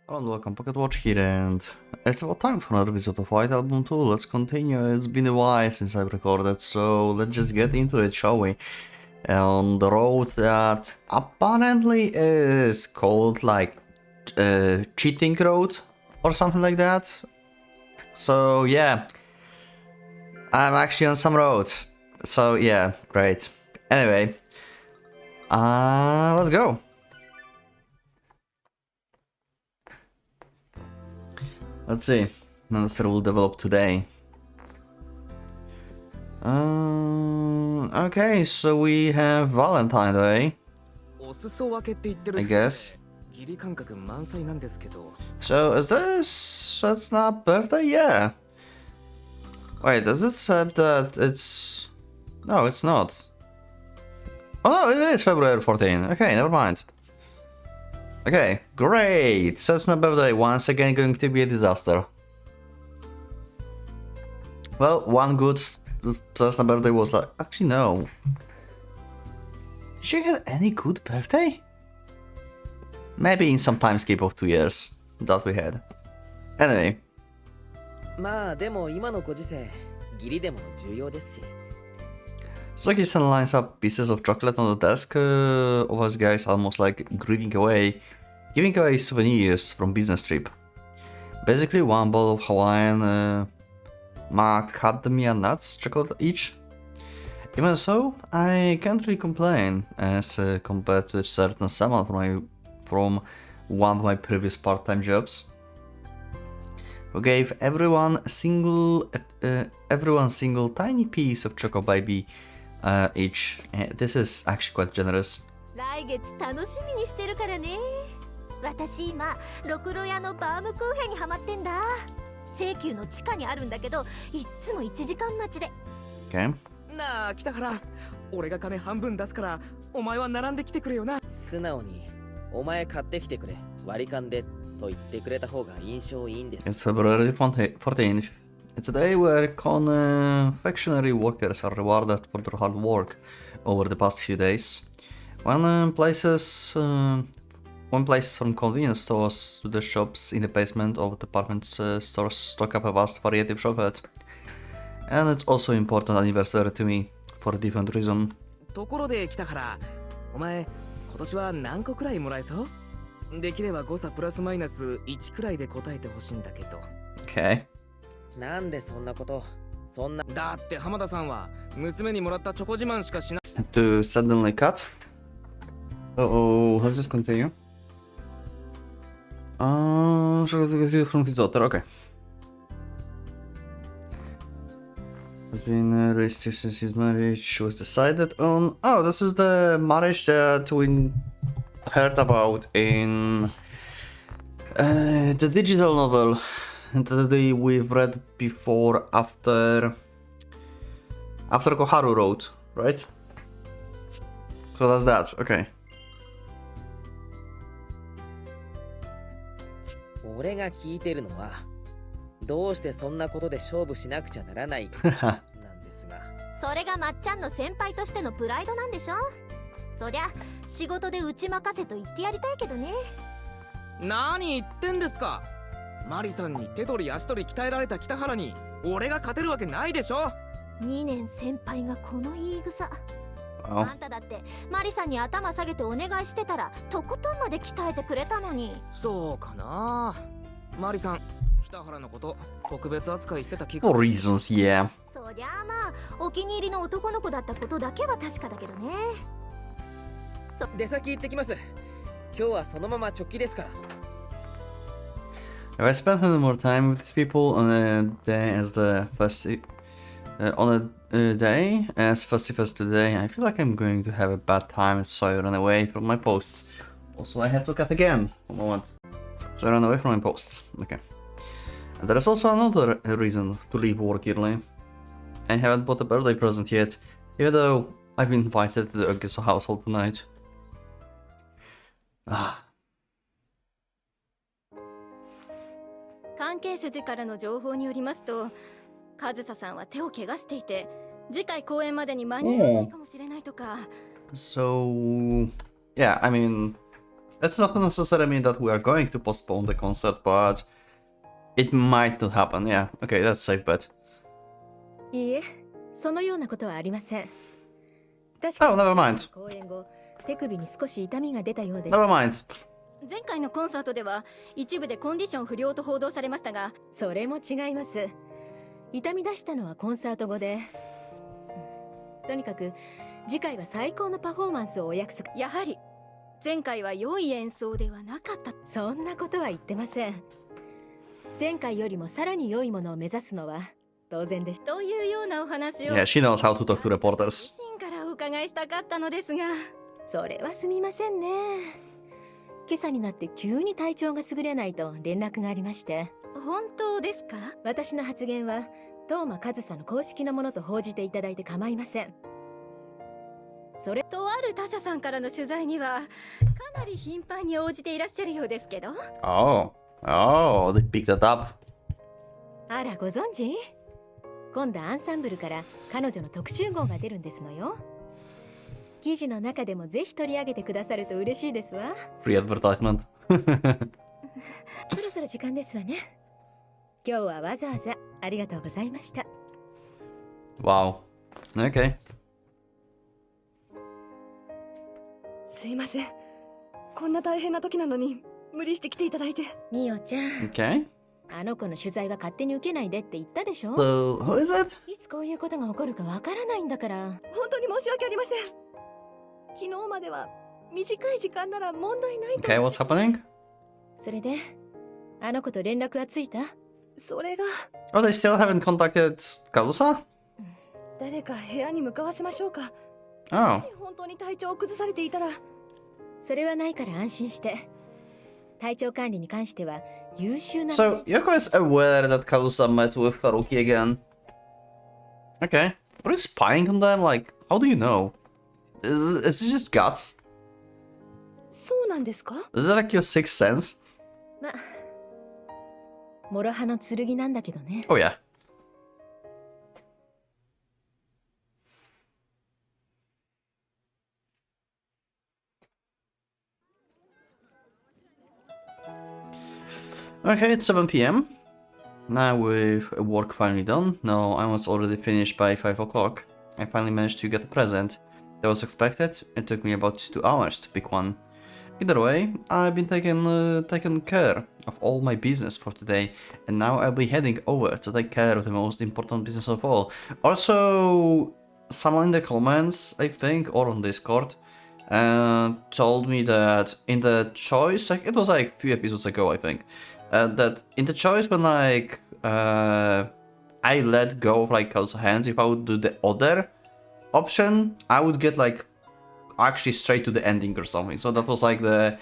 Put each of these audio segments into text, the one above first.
Hello and welcome, PocketWatch here, and it's about time for another episode of White Album 2. Let's continue. It's been a while since I've recorded, so let's just get into it, shall we? On the road that apparently is called like cheating road or something like that. So yeah, I'm actually on some road. So yeah, great. Anyway, let's go. Let's see. Another will develop today. Okay, so we have Valentine's Day, I guess. So is this that's not birthday? Yeah. Wait, does it say that it's... No, it's not. Oh no, it is February 14. Okay, never mind. Okay, great. Cessna birthday once again going to be a disaster. Well, one good Cessna birthday was like... Actually, no. Did she have any good birthday? Maybe in some time skip of 2 years that we had. Anyway. Zoki-san lines up pieces of chocolate on the desk of us guys, almost like giving away souvenirs from business trip. Basically one bowl of Hawaiian macadamia nuts chocolate each. Even so, I can't really complain as compared to a certain salmon from one of my previous part-time jobs, who gave everyone single tiny piece of choco baby each. This is actually quite generous. 来月楽しみにしてるからね。私今ろくろ屋のバームクーヘンにハマってんだ。西急の地下にあるんだけど、いっつも1時間待ちで。Okay. なあ、来たから。俺が金半分出すから、お前は並んできてくれよな。素直にお前買ってきてくれ。割り勘でと言ってくれた方が印象いいんです。It's February 14th. It's a day where confectionery workers are rewarded for their hard work over the past few days. When places from convenience stores to the shops in the basement of department stores stock up a vast variety of chocolate. And it's also an important anniversary to me for a different reason. ところで来たから、お前今年は何個くらいもらえそう？できれば誤差プラスマイナス1くらいで答えてほしいんだけど。Okay. なんでそんなこと？そんな。だって浜田さんは娘にもらったチョコ自慢しかしない。To suddenly cut. Let's just continue. From his daughter, okay. Has been raised since his marriage was decided on. Oh, this is the marriage that we heard about in the digital novel that we've read before after Koharu wrote, right? So that's that, okay. 俺が聞いてるのはどうしてそんなことで勝負しなくちゃならないなんですが。それがまっちゃんの先輩としてのプライドなんでしょ。そりゃ仕事で打ち負かせと言ってやりたいけどね。何言ってんですか。マリさんに手取り足取り鍛えられた北原に俺が勝てるわけないでしょ。2年先輩がこの言い草。Oh. あんただってマリさんに頭下げてお願いしてたらとことんまで鍛えてくれたのに。そうかな。マリさん、北原のこと特別扱いしてた気が。For reasons, yeah. そりゃあまあお気に入りの男の子だったことだけは確かだけどね。出先行ってきます。今日はそのまま直帰ですから。If I spent any more time with these people on a day as the day as festive as today, I feel like I'm going to have a bad time, so I run away from my posts. Also, I have to cut again. One moment. So I run away from my posts. Okay. And there is also another reason to leave work early. I haven't bought a birthday present yet, even though I've been invited to the Augusta household tonight. Ah. 関係筋からの情報によりますと、上総さんは手を怪我していて、次回公演までに間に合わないかもしれないとか。So, yeah, I mean, That does not necessarily mean that we are going to postpone the concert, but it might not happen. Yeah, okay, that's a safe bet. いいえ、そのようなことはありません。確 Oh, never mind. 公演後、手首に少し痛みが出たようです。 Never mind. 前回のコンサートでは一部でコンディション不良と報道されましたが、それも違います。痛み出したのはコンサート後で、とにかく次回は最高のパフォーマンスをお約束。やはり前回は良い演奏ではなかった。そんなことは言ってません。前回よりもさらに良いものを目指すのは当然です。というようなお話を。Yeah, she knows how to talk to reporters. 自身からお伺いしたかったのですが、それはすみませんね。今朝になって急に体調が優れないと連絡がありまして。本当ですか？私の発言は東間和沙の公式のものと報じていただいて構いません。それとある他社さんからの取材にはかなり頻繁に応じていらっしゃるようですけど。Oh, they picked that up. あら、ご存知？今度アンサンブルから彼女の特集号が出るんですのよ。記事の中でもぜひ取り上げてくださると嬉しいですわ。Free advertisement. そろそろ時間ですわね。今日はわざわざありがとうございました。 Wow. Okay. すいません。こんな大変な時なのに無理して来ていただいて。みおちゃん、 Okay. あの子の取材は勝手に受けないでって言ったでしょ。 So, who is it? いつこういうことが起こるかわからないんだから。本当に申し訳ありません。昨日までは短い時間なら問題ないと。 Okay, what's happening? それであの子と連絡はついた？それが Oh, they still haven't contacted Kazusa? 誰か部屋に向かわせましょうか。 Oh. もし本当に体調を崩されていたら。それはないから安心して。体調管理に関しては優秀な。 So, Yoko is aware that Kazusa met with Haruki again. Okay. Are you spying on them? Like, how do you know? Is it just guts? そうなんですか？ Is that like your sixth sense? ま、諸刃の剣なんだけどね。 Oh, yeah. Okay, it's 7 p.m. Now with work finally done. No, I was already finished by 5 o'clock. I finally managed to get a present. That was expected. It took me about 2 hours to pick one. Either way, I've been taking care of all my business for today, and now I'll be heading over to take care of the most important business of all. Also, someone in the comments, I think, or on Discord, told me that in the choice, like, it was like a few episodes ago, I think, that in the choice when like I let go of like Kazu's hands, if I would do the other option, I would get like actually straight to the ending or something. So that was like the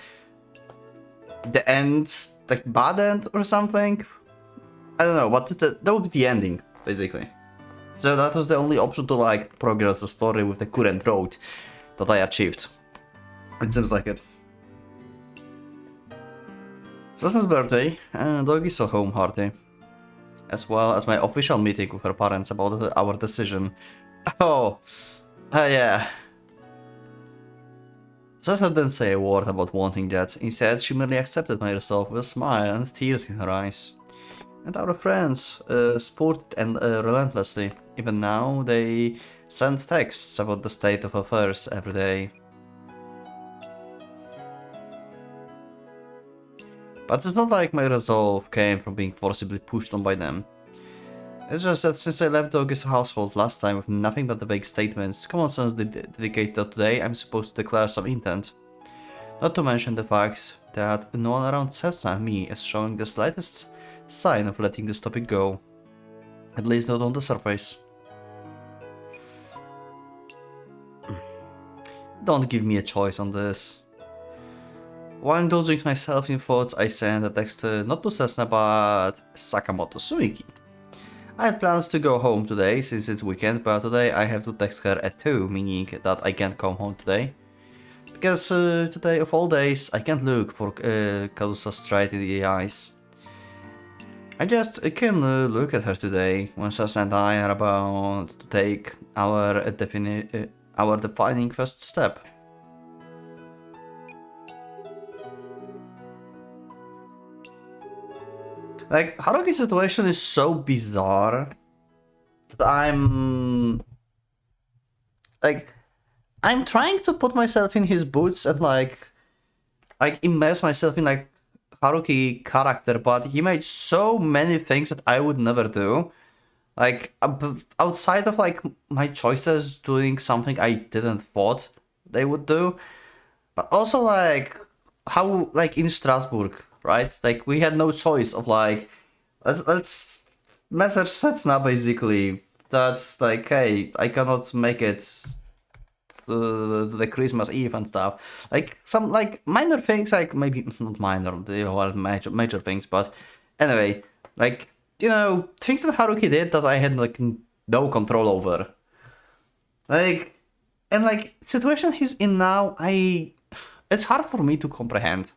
end, like bad end or something. I don't know, but that would be the ending basically. So that was the only option to like progress the story with the current road that I achieved. It seems like it. Susan's birthday, and dog is so home hearty, as well as my official meeting with her parents about our decision. Oh, yeah. Sasa didn't say a word about wanting that. Instead, she merely accepted my resolve with a smile and tears in her eyes. And our friends sported and relentlessly. Even now, they send texts about the state of affairs every day. But it's not like my resolve came from being forcibly pushed on by them. It's just that since I left Doggy's household last time with nothing but the vague statements, common sense dedicated to today, I'm supposed to declare some intent. Not to mention the fact that no one around Cessna and me is showing the slightest sign of letting this topic go. At least not on the surface. Don't give me a choice on this. While indulging myself in thoughts, I sent a text not to Cessna but Sakamoto Sumiki. I had plans to go home today since it's weekend, but today I have to text her at 2, meaning that I can't come home today. Because today of all days, I can't look for Kazusa straight in the eyes. I just can't look at her today when Sasa and I are about to take our defining first step. Like, Haruki's situation is so bizarre that I'm trying to put myself in his boots and like immerse myself in like Haruki character, but he made so many things that I would never do. Like outside of like my choices doing something I didn't thought they would do, but also like how like in Strasbourg, right? Like we had no choice of like let's message Setsuna basically. That's like, hey, I cannot make it the Christmas Eve and stuff. Like some like minor things, like maybe not minor, well, major things, but anyway, like you know, things that Haruki did that I had like no control over. Like and like situation he's in now, it's hard for me to comprehend.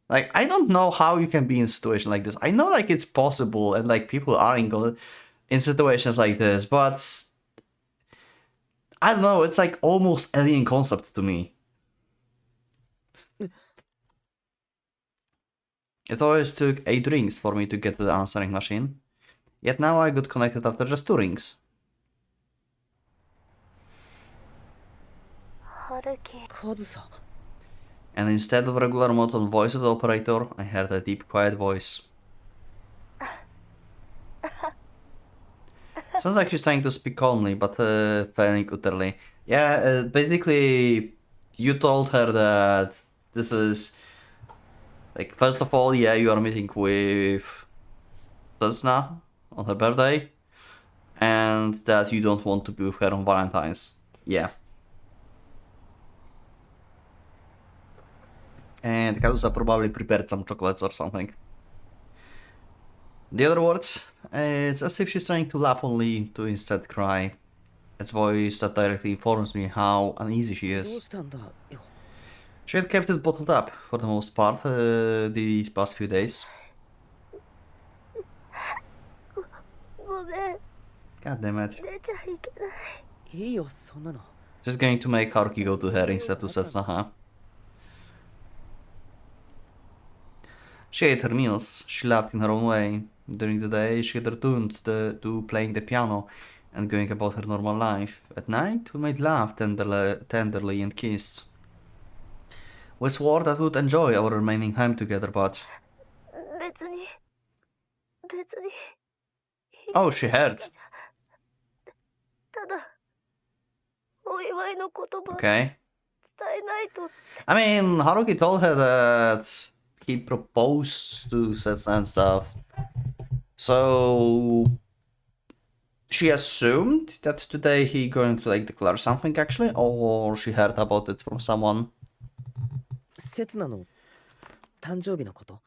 Like I don't know how you can be in a situation like this. I know like it's possible and like people are in situations like this, but I don't know, it's like almost alien concept to me. It always took 8 rings for me to get to the answering machine. Yet now I got connected after just 2 rings. Kazusa. And instead of regular monotone voice of the operator, I heard a deep quiet voice. Sounds like she's trying to speak calmly, but failing utterly. Yeah, basically, you told her that this is... Like, first of all, yeah, you are meeting with Setsuna on her birthday, and that you don't want to be with her on Valentine's. Yeah. And Kazusa probably prepared some chocolates or something. The other words, it's as if she's trying to laugh only to instead cry. It's a voice that directly informs me how uneasy she is. She had kept it bottled up for the most part these past few days. God damn it. Just going to make Haruki go to her instead to Setsuna, huh? She ate her meals, she laughed in her own way. During the day, she had returned to playing the piano and going about her normal life. At night, we made love tenderly and kissed. We swore that we would enjoy our remaining time together, but... Oh, she heard. Okay. I mean, Haruki told her that he proposed to Setsuna and stuff. So... She assumed that today he going to like declare something actually, or she heard about it from someone. 刹那の誕生日のこと。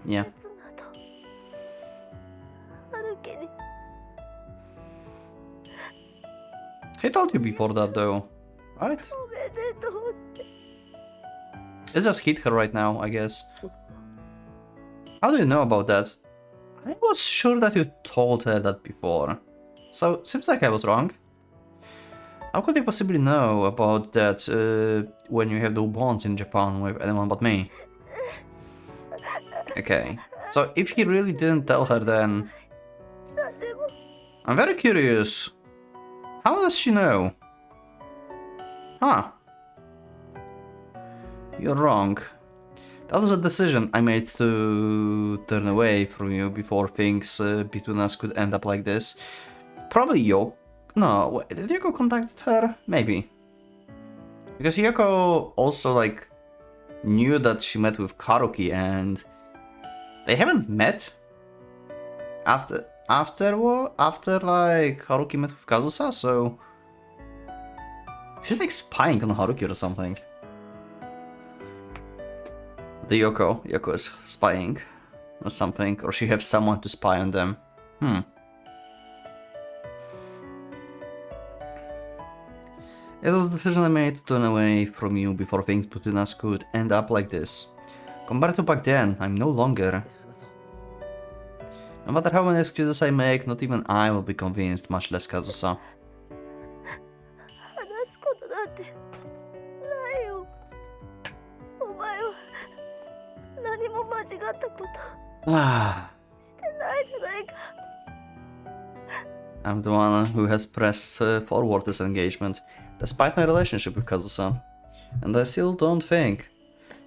Yeah. He told you before that though, right? It just hit her right now, I guess. How do you know about that? I was sure that you told her that before. So, seems like I was wrong. How could you possibly know about that when you have no bonds in Japan with anyone but me? Okay, so if he really didn't tell her then... I'm very curious. How does she know? Huh. You're wrong. That was a decision I made to turn away from you before things between us could end up like this. Probably Yoko. No, wait, did Yoko contact her? Maybe. Because Yoko also, like, knew that she met with Haruki and they haven't met after like Haruki met with Kazusa, so she's like spying on Haruki or something. The Yoko is spying or something, or she has someone to spy on them. It was the decision I made to turn away from you before things between us could end up like this. Compared to back then, I'm no longer. No matter how many excuses I make, not even I will be convinced, much less Kazusa. ったことAh, してないじゃないか。 I'm the one who has pressed forward this engagement, despite my relationship with Kazusa. And I still don't think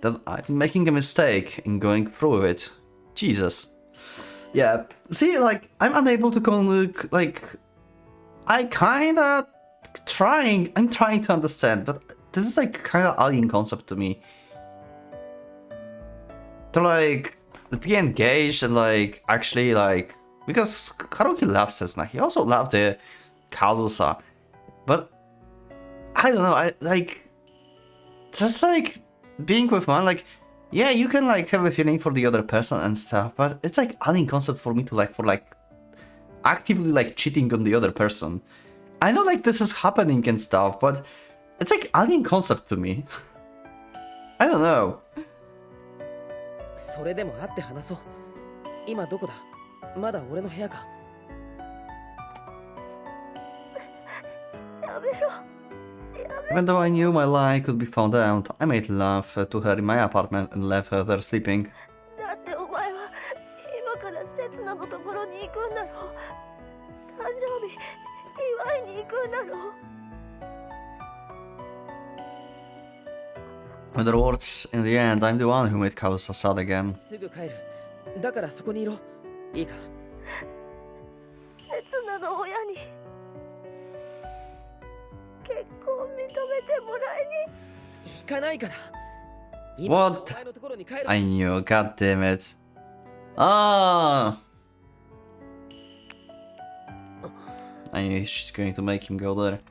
that I'm making a mistake in going through with it. Jesus. Yeah, see, like, I'm unable to I'm trying to understand, but this is like kind of alien concept to me. To like, be engaged and like, actually like, because Haruki loves Setsuna, he also loved the Kazusa, but I don't know, I like, just like, being with one, like, yeah, you can like have a feeling for the other person and stuff, but it's like alien concept for me to like, actively like cheating on the other person. I know like this is happening and stuff, but it's like alien concept to me. I don't know. それでも会って話そう。今どこだ？まだ俺の部屋か？やめろ。 Even though I knew my lie could be found out, I made love to her in my apartment and left her there sleeping. だってお前は今からセツナのところに行くんだろ。誕生日祝いに行くんだろ。 In other words, in the end, I'm the one who made Kazusa sad again. すぐ帰る。だからそこにいろ。いいか？セツナの親に結婚認めてもらいに。行かないから。 What? お前のところに帰る。 I knew, god damn it. Ah! I knew she's going to make him go there.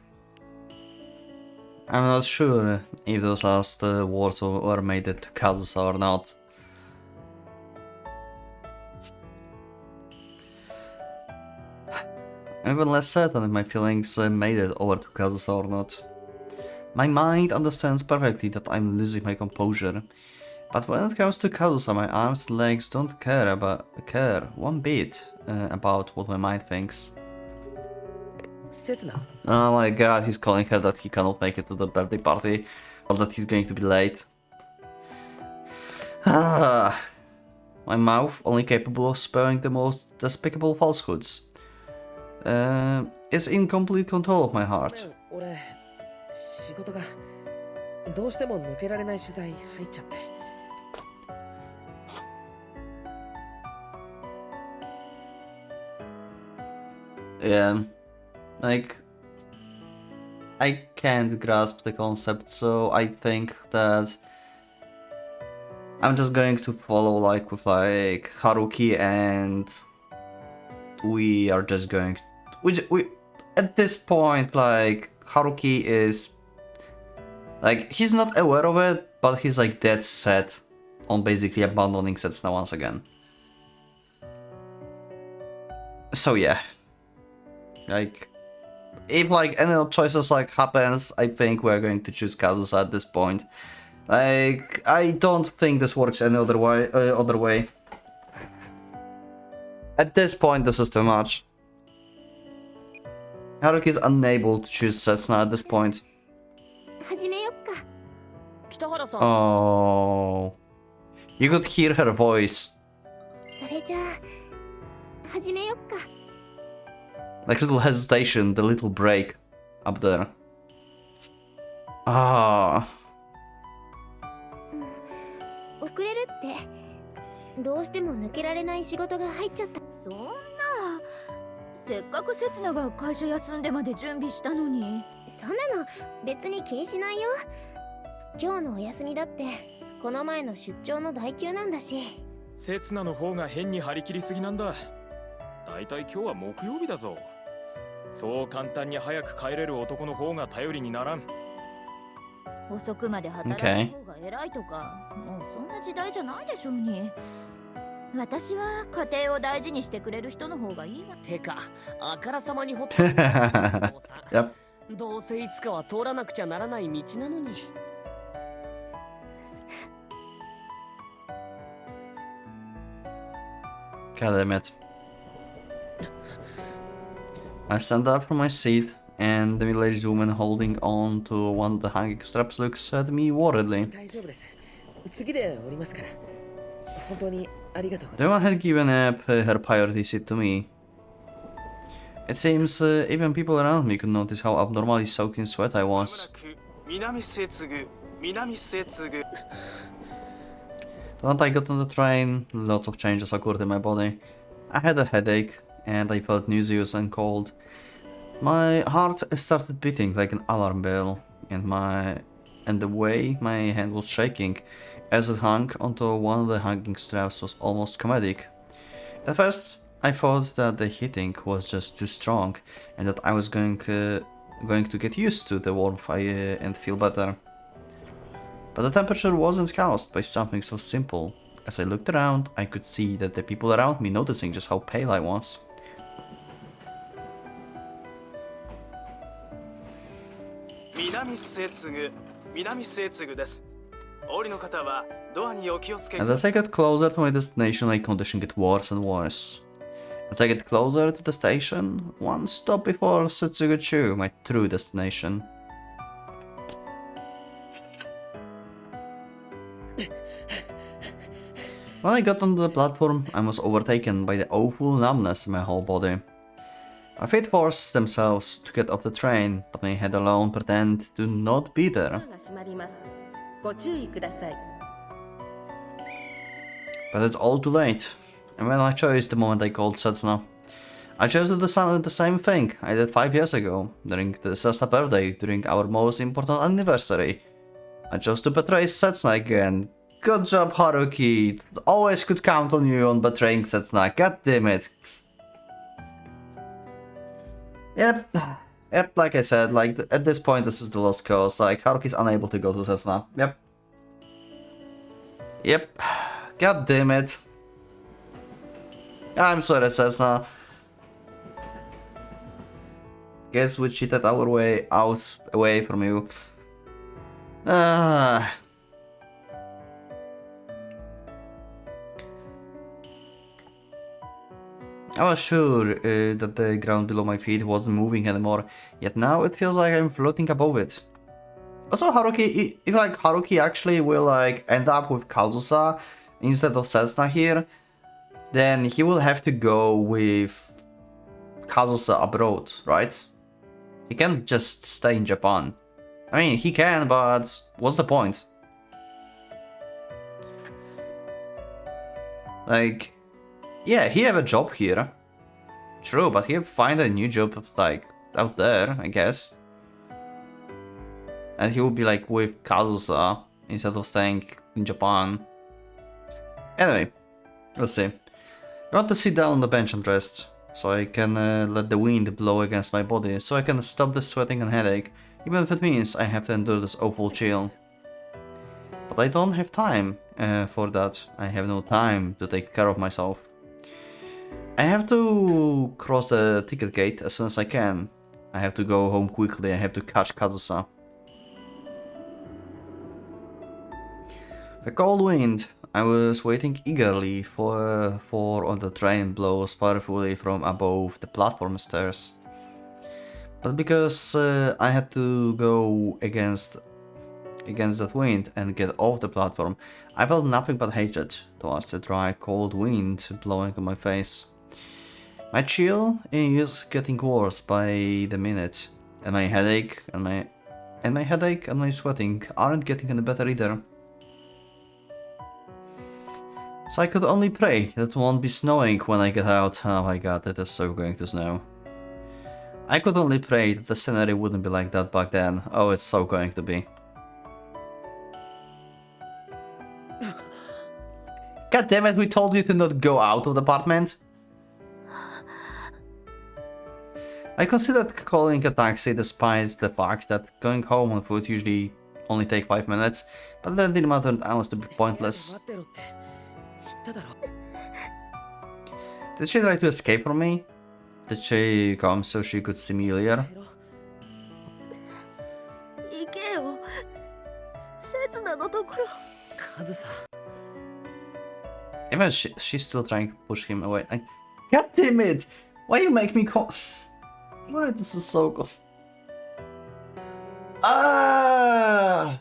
I'm not sure if those last words were made to Kazusa or not. I'm even less certain if my feelings made it over to Kazusa or not. My mind understands perfectly that I'm losing my composure, but when it comes to Kazusa, my arms and legs don't care one bit about what my mind thinks. セツナ。 Oh my god, he's calling her that he cannot make it to the birthday party, or that he's going to be late. Ah, my mouth, only capable of spewing the most despicable falsehoods, is in complete control of my heart. 俺、仕事がどうしても抜けられない取材入っちゃって。 Yeah, like, I can't grasp the concept, so I think that I'm just going to follow like with like Haruki, and we are just going we at this point, like, Haruki is like, he's not aware of it, but he's like dead set on basically abandoning Setsuna once again. So yeah, like, if like any other choices like happens, I think we're going to choose Kazusa at this point. Like, I don't think this works any other way. At this point, this is too much. Haruki is unable to choose Setsuna at this point. 始めよっか。北原さん。 Oh, you could hear her voice, それじゃあ始めよっか。 like little hesitation, the little break up there. Ah. 遅れるってどうしても抜けられない仕事が入っちゃった。そんな、せっかくせつなが会社休んでまで準備したのに。そんなの別に気にしないよ。今日のお休みだってこの前の出張の代休なんだし。せつなの方が変に張り切りすぎなんだ。だいたい今日は木曜日だぞ。そう簡単に早く帰れる男の方が頼りにならん。遅くまで働く方が偉いとか、もうそんな時代じゃないでしょうに。私は家庭を大事にしてくれる人の方がいいわ。てか、あからさまにほっと Yep. どうせいつかは通らなくちゃならない道なのに。God damn it. I stand up from my seat, and the middle-aged woman holding on to one of the hanging straps looks at me worriedly. 大丈夫です。次で降りますから。本当にありがとうご The ざいま one had given up her priority seat to me. It seems even people around me could notice how abnormally soaked in sweat I was. 南末継南末継 The moment I got on the train, lots of changes occurred in my body. I had a headache, and I felt nauseous and cold. My heart started beating like an alarm bell, and the way my hand was shaking as it hung onto one of the hanging straps was almost comedic. At first, I thought that the heating was just too strong, and that I was going to get used to the warmth and feel better. But the temperature wasn't caused by something so simple. As I looked around, I could see that the people around me noticing just how pale I was. 南末継南末継です。お降りの方はドアにお気をつけく And だ as さ I い。 got closer to my destination, my condition get worse and worse. As I get closer to the station, one stop before Setsugu-chu, my true destination. When I got onto the platform, I was overtaken by the awful numbness in my whole body. My feet forced themselves to get off the train, but my head alone pretended to not be there. が閉まります。ご注意ください。 But it's all too late. And when I chose the moment I called Setsuna, I chose to do the same thing I did 5 years ago, during the Setsuna birthday, during our most important anniversary. I chose to betray Setsuna again. Good job, Haruki. Always could count on you on betraying Setsuna. God damn it. Yep, like I said, like, at this point this is the lost cause. Like, Haruki's unable to go to Setsuna. Yep. God damn it. I'm sorry, Setsuna. Guess we cheated our way away from you. I was sure that the ground below my feet wasn't moving anymore, yet now it feels like I'm floating above it. Also, Haruki, if like Haruki actually will like end up with Kazusa instead of Setsuna here, then he will have to go with Kazusa abroad, right? He can't just stay in Japan. I mean, he can, but what's the point? Like, yeah, he have a job here. True, but he'll find a new job, like, out there, I guess. And he will be, like, with Kazusa, instead of staying in Japan. Anyway, we'll see. I want to sit down on the bench and rest, so I can let the wind blow against my body, so I can stop the sweating and headache, even if it means I have to endure this awful chill. But I don't have time for that. I have no time to take care of myself. I have to cross the ticket gate as soon as I can. I have to go home quickly. I have to catch Kazusa. The cold wind I was waiting eagerly for on the train blows powerfully from above the platform stairs. But because I had to go against that wind and get off the platform, I felt nothing but hatred towards the dry, cold wind blowing on my face. My chill is getting worse by the minute, and my headache and my sweating aren't getting any better either. So I could only pray that it won't be snowing when I get out. Oh my god, it is so going to snow. I could only pray that the scenery wouldn't be like that back then. Oh, it's so going to be. God damn it, we told you to not go out of the apartment. I considered calling a taxi despite the fact that going home on foot usually only take 5 minutes, but that didn't matter, I was to be pointless. 待ってろって言っただろ。 Did she try to escape from me? Did she come so she could see me earlier? 行けよ。刹那のところ。カズさん。 Even she's still trying to push him away. God damn it! Why you make me call? Why this is so cool? Ah!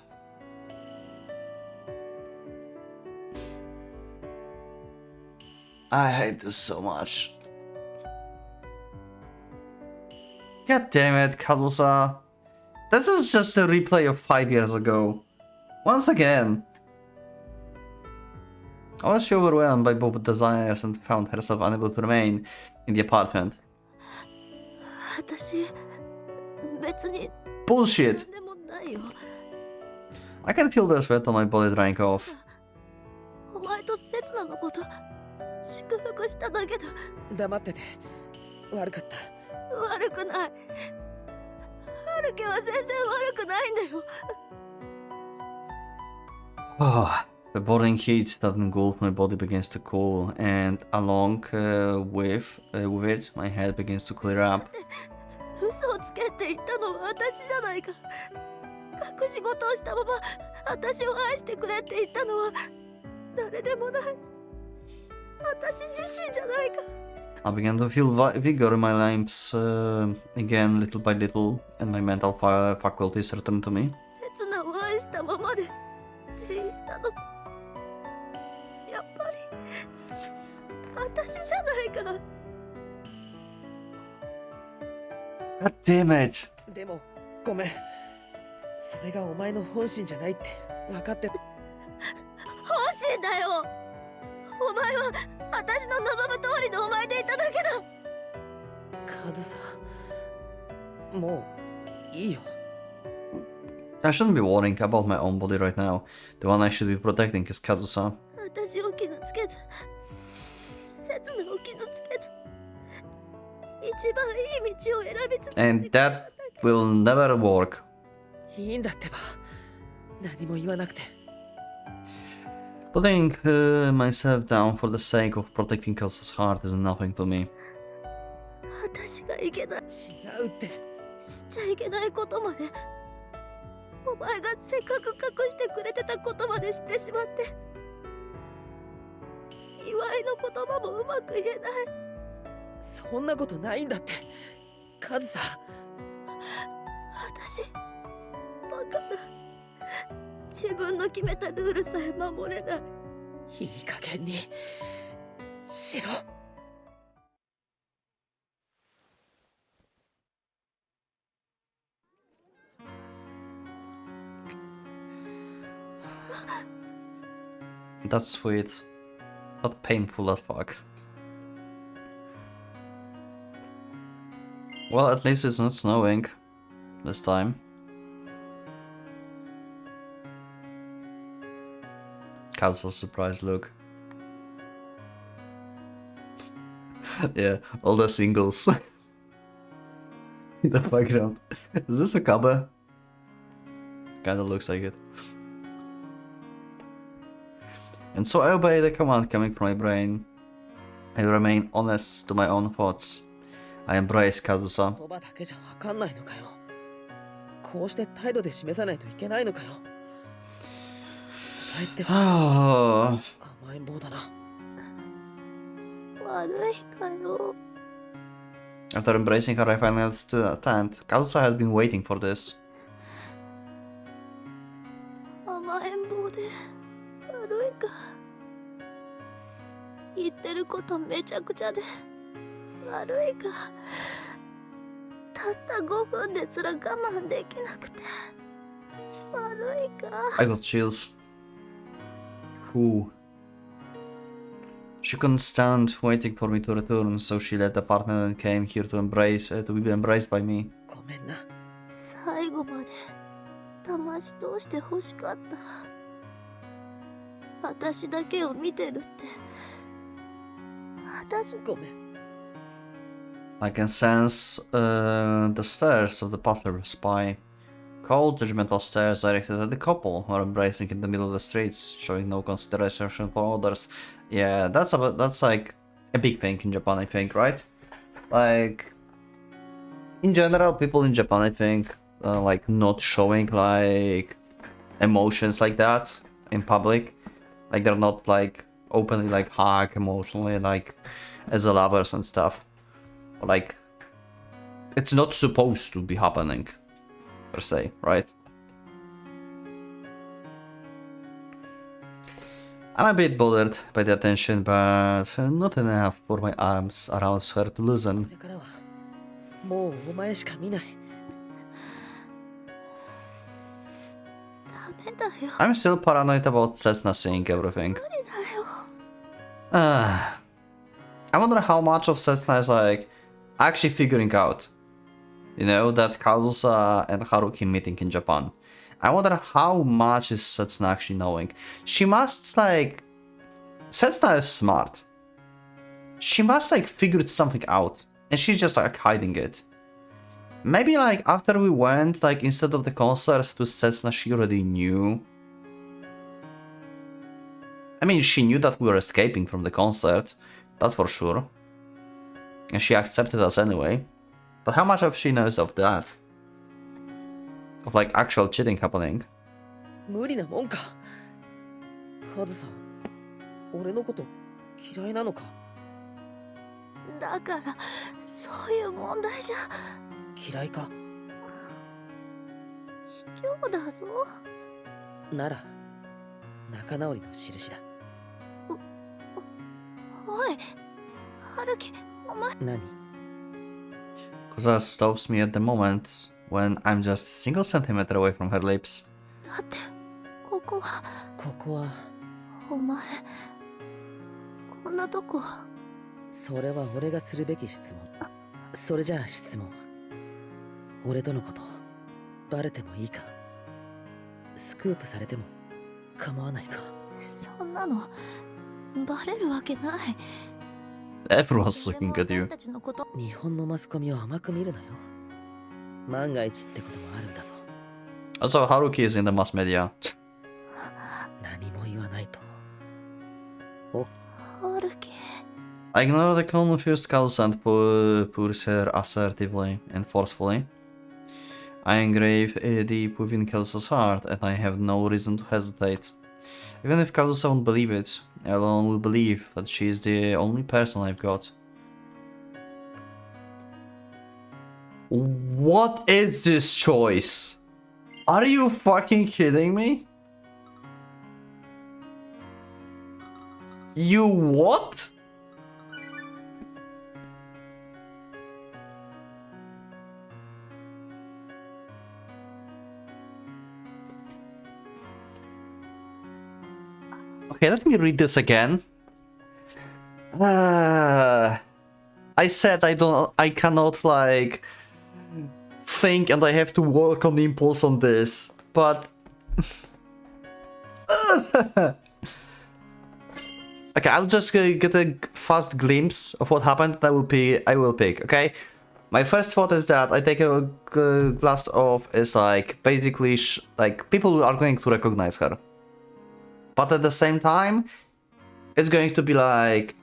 I hate this so much. God damn it, Kazusa. This is just a replay of 5 years ago. Once again. Was she overwhelmed by both desires and found herself unable to remain in the apartment? 私別に Bullshit! でもないよ。 I can feel the sweat on my body drying off. お前と刹那のこと祝福しただけだ。黙ってて悪かった。悪くない。春樹は全然悪くないんだよ。The boiling heat that engulfed my body begins to cool, and along with it, my head begins to clear up. 嘘をつけって言ったのは私じゃないか。隠し事をしたまま私を愛してくれって言ったのは誰でもない。私自身じゃないか。I began to feel vigor in my limbs again, little by little, and my mental faculties returned to me. 刹那を愛したままでって言ったの。やっぱり私じゃないか。God damn it! でもごめん。それがお前の本心じゃないって分かってた。本心だよ。お前は私の望む通りのお前でいただけだ。カズさん、もういいよ。I shouldn't be worrying about my own body right now. The one I should be protecting is Kazusa. 私を傷つけず、刹那を傷つけず、一番いい道を選び続けて And that will never work. いいんだってば。何も言わなくて。Putting myself down for the sake of protecting Kazusa's heart is nothing to me. 私がいけない。違うって。しちゃいけないことまで。お前がせっかく隠してくれてたことまで知ってしまって。祝いの言葉もうまく言えない。そんなことないんだって。カズさん。私、バカだ。自分の決めたルールさえ守れない。いい加減にしろ。That's sweet, but painful as fuck. Well, at least it's not snowing this time. Kazusa's surprised look. Yeah, all the singles in the background. Is this a cover? Kinda looks like it. And so I obey the command coming from my brain. I remain honest to my own thoughts. I embrace Kazusa. 言葉だけじゃわかんないのかよ。こうして態度で示さないといけないのかよ。お前って甘えん坊だな。悪いかよ。After embracing her, I finally understand. Kazusa has been waiting for this. 甘えん坊で悪いか。言ってることめちゃくちゃで悪いか。たった5分ですら我慢できなくて悪いか。I got chills. Whew. She couldn't stand waiting for me to return, so she left the apartment and came here to be embraced by me. ごめんな。最後まで騙し通して欲しかった。私だけを見てるって。私ごめん。I can sense the stares of the butler spy. Cold, judgmental stares directed at the couple who are embracing in the middle of the streets, showing no consideration for others. Yeah, that's like a big thing in Japan, I think, right? Like, in general, people in Japan, I think, like not showing like emotions like that in public. Like they're not like openly like hug emotionally like as a lovers and stuff. Or, like, it's not supposed to be happening per se, right? I'm a bit bothered by the attention, but not enough for my arms around her to こ loosen. れからはもうお前しか見ない。ダメだよ。 I'm still paranoid about Setsuna seeing everything. 無理だよ。 I wonder how much of Setsuna is like actually figuring out, you know, that Kazusa and Haruki meeting in Japan. I wonder how much is Setsuna actually knowing. She must like... Setsuna is smart. She must like figured something out, and she's just like hiding it. Maybe like after we went, like instead of the concert to Setsuna, she already knew. I mean, she knew that we were escaping from the concert, that's for sure. And she accepted us anyway. But how much of she knows of that? Of like actual cheating happening? 無理なもんか。カズさん、俺のこと嫌いなのか。だからそういう問題じゃ。嫌いか。卑怯だぞ。なら仲直りの印だ。おい、春樹、お前。何？ Koza stops me at the moment when I'm just a single centimeter away from her lips. だってここは。ここは。お前こんなとこ。それは俺がするべき質問。それじゃあ質問。俺とのことバレてもいいか？スクープされても構わないか？そんなのバレるわけない。 Everyone's looking at you. 私たちのこと。日本のマスコミを甘く見るなよ。万が一ってこともあるんだぞ。Also, Haruki is in the mass media. 何も言わないと。春樹。 I ignore the confused Kazusa and pulls her assertively and forcefully. I engrave deep within Kazusa's heart, and I have no reason to hesitate. Even if Kazusa won't believe it, I alone will believe that she is the only person I've got. What is this choice? Are you fucking kidding me? You what? Okay, let me read this again. I said I cannot like think, and I have to work on the impulse on this, but okay, I'll just get a fast glimpse of what happened. I will pick. Okay, my first thought is that I take a glass of is like basically like people are going to recognize her. But at the same time, it's going to be like,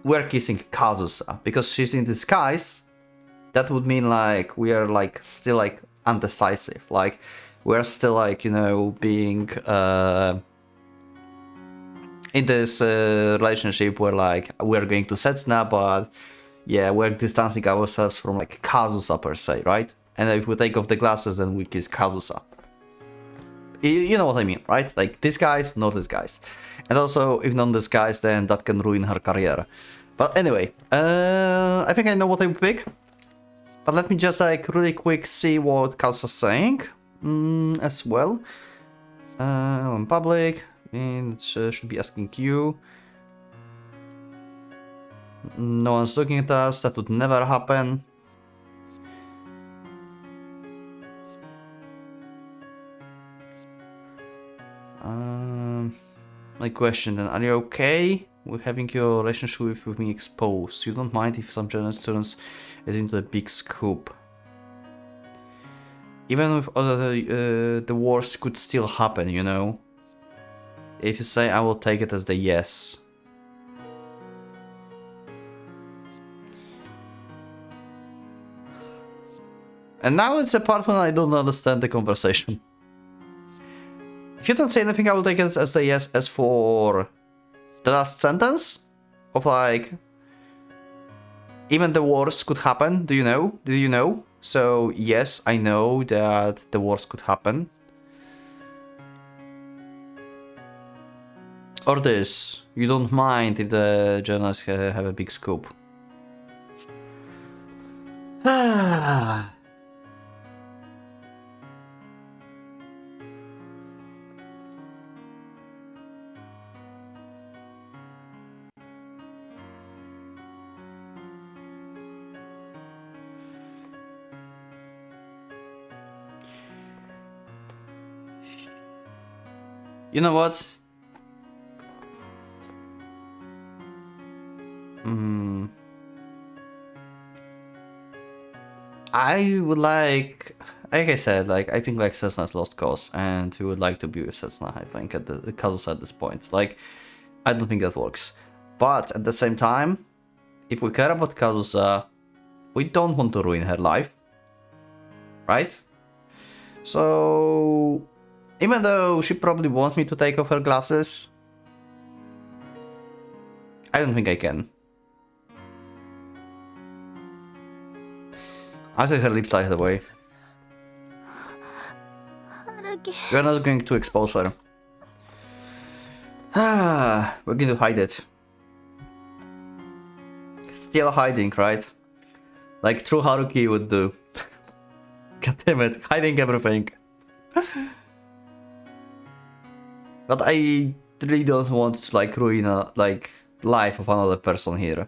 we're kissing Kazusa, because she's in disguise. That would mean like, we are like, still like, undecisive. Like, we're still like, you know, being in this relationship where like, we're going to Setsuna, but yeah, we're distancing ourselves from like Kazusa per se, right? And if we take off the glasses, then we kiss Kazusa. You know what I mean, right? Like, these guys, not these guys. And also, if not these guys, then that can ruin her career. But anyway, I think I know what I would pick. But let me just, like, really quick see what Kazusa's saying as well. On public, and it should be asking you. No one's looking at us, that would never happen. My question then, are you okay with having your relationship with me exposed? You don't mind if some journal students get into a big scoop? Even with other, the worst could still happen, you know? If you say, I will take it as the yes. And now it's the part when I don't understand the conversation. If you don't say anything, I will take it as the yes. As for the last sentence of like, even the worst could happen. Do you know? Do you know? So yes, I know that the worst could happen. Or this. You don't mind if the journalists have a big scoop. Ah. You know what? I would like I said, like, I think like Setsna's lost cause, and we would like to be with Setsna, I think, at the Kazusa at this point. Like, I don't think that works. But at the same time, if we care about Kazusa, we don't want to ruin her life. Right? So, even though she probably wants me to take off her glasses, I don't think I can. I say her lips lie away. We're not going to expose her. We're going to hide it. Still hiding, right? Like true Haruki would do. God damn it, hiding everything. But I really don't want to like ruin a life of another person here.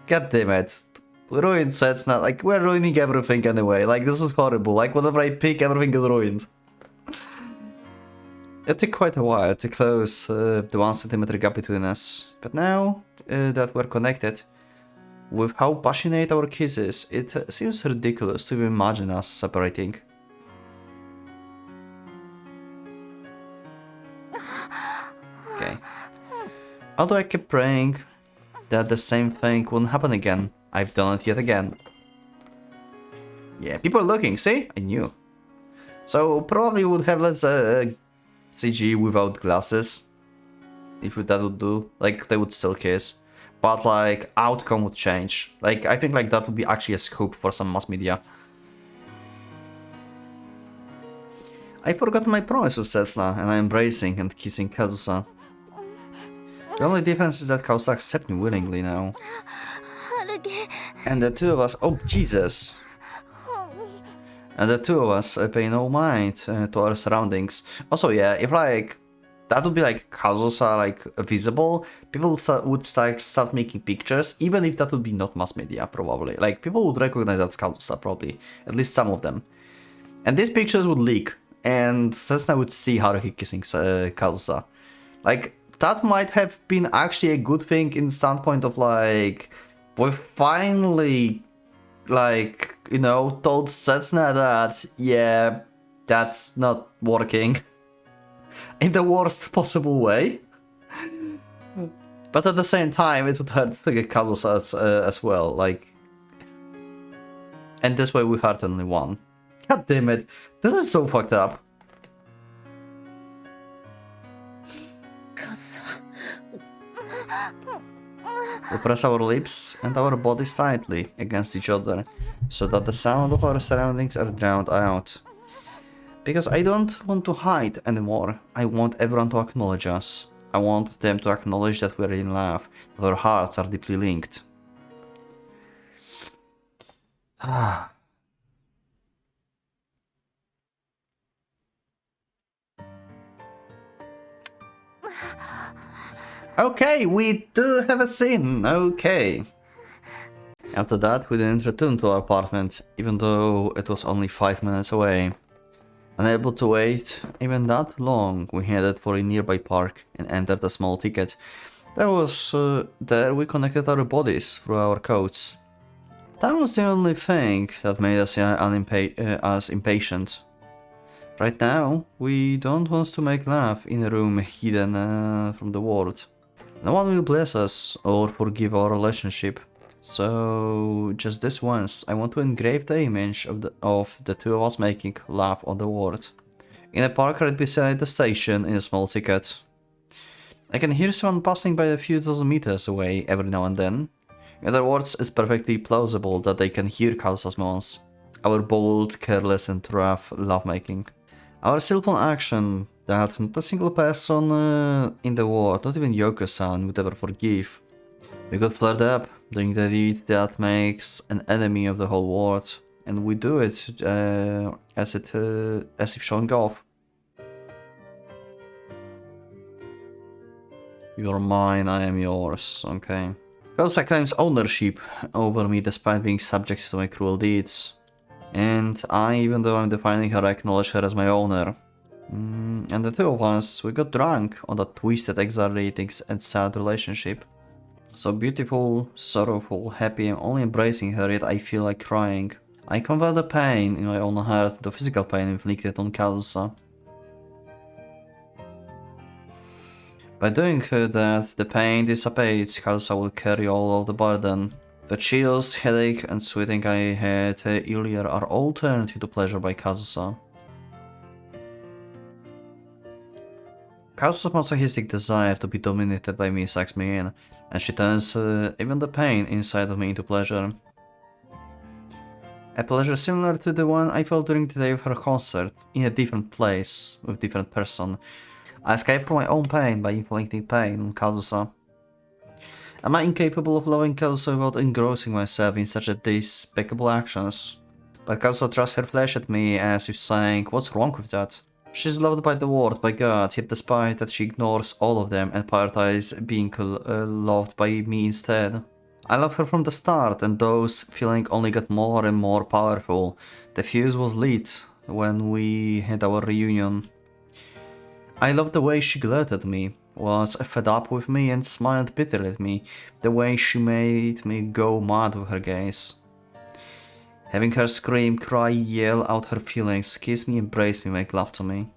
God damn it. Ruined Setsna, like we're ruining everything anyway. Like this is horrible. Like whatever I pick, everything is ruined. It took quite a while to close the 1 centimeter gap between us, but now that we're connected, with how passionate our kiss is, it seems ridiculous to even imagine us separating. Okay. Although I keep praying that the same thing won't happen again, I've done it yet again. Yeah, people are looking, see? I knew. So probably would have less CG without glasses, if that would do. Like they would still kiss, but like outcome would change. Like I think like that would be actually a scoop for some mass media. I forgot my promise with Setsna, and I'm embracing and kissing Kazusa. The only difference is that Kazusa accepts me willingly now. And the two of us, oh Jesus! And the two of us pay no mind to our surroundings. Also, yeah, if like that would be like Kazusa like visible, people would start making pictures, even if that would be not mass media, probably. Like people would recognize that's Kazusa, probably, at least some of them. And these pictures would leak, and Setsuna would see Haruhi kissing Kazusa. Like that might have been actually a good thing in standpoint of like we finally like, you know, told Setsuna that, yeah, that's not working. In the worst possible way. But at the same time, it would hurt Kazusa as well, like... And this way we hurt only one. God damn it, this is so fucked up. We press our lips and our bodies tightly against each other, so that the sound of our surroundings are drowned out. Because I don't want to hide anymore, I want everyone to acknowledge us. I want them to acknowledge that we're in love, that our hearts are deeply linked. Okay, we do have a scene, okay. After that, we didn't return to our apartment, even though it was only 5 minutes away. Unable to wait even that long, we headed for a nearby park and entered a small ticket. There we connected our bodies through our codes. That was the only thing that made us impatient. Right now, we don't want to make love in a room hidden from the world. No one will bless us or forgive our relationship. So, just this once, I want to engrave the image of the two of us making love on the world. In a park right beside the station in a small ticket. I can hear someone passing by a few dozen meters away every now and then. In other words, it's perfectly plausible that they can hear Kazusa's moans. Our bold, careless and rough lovemaking. Our simple action that not a single person in the world, not even Yoko-san, would ever forgive. We got flared up, doing the deed that makes an enemy of the whole world, and we do it as if showing off. You're mine, I am yours, okay. Kazusa claims ownership over me despite being subject to my cruel deeds. And I, even though I'm defining her, acknowledge her as my owner. And the two of us, we got drunk on that twisted, exaggerating and sad relationship. So beautiful, sorrowful, happy, I'm only embracing her, yet I feel like crying. I convert the pain in my own heart to physical pain inflicted on Kazusa. By doing that, the pain dissipates, Kazusa will carry all of the burden. The chills, headache, and sweating I had earlier are all turned into pleasure by Kazusa. Kazusa's masochistic desire to be dominated by me sucks me in, and she turns even the pain inside of me into pleasure. A pleasure similar to the one I felt during the day of her concert, in a different place, with a different person. I escape from my own pain by inflicting pain on Kazusa. Am I incapable of loving Kazusa without engrossing myself in such despicable actions? But Kazusa thrusts her flesh at me as if saying, what's wrong with that? She's loved by the world, by God, yet despite that she ignores all of them and prioritizes being loved by me instead. I loved her from the start, and those feelings only got more and more powerful. The fuse was lit when we had our reunion. I loved the way she glared at me, was fed up with me and smiled bitterly at me, the way she made me go mad with her gaze. Having her scream, cry, yell out her feelings, kiss me, embrace me, make love to me.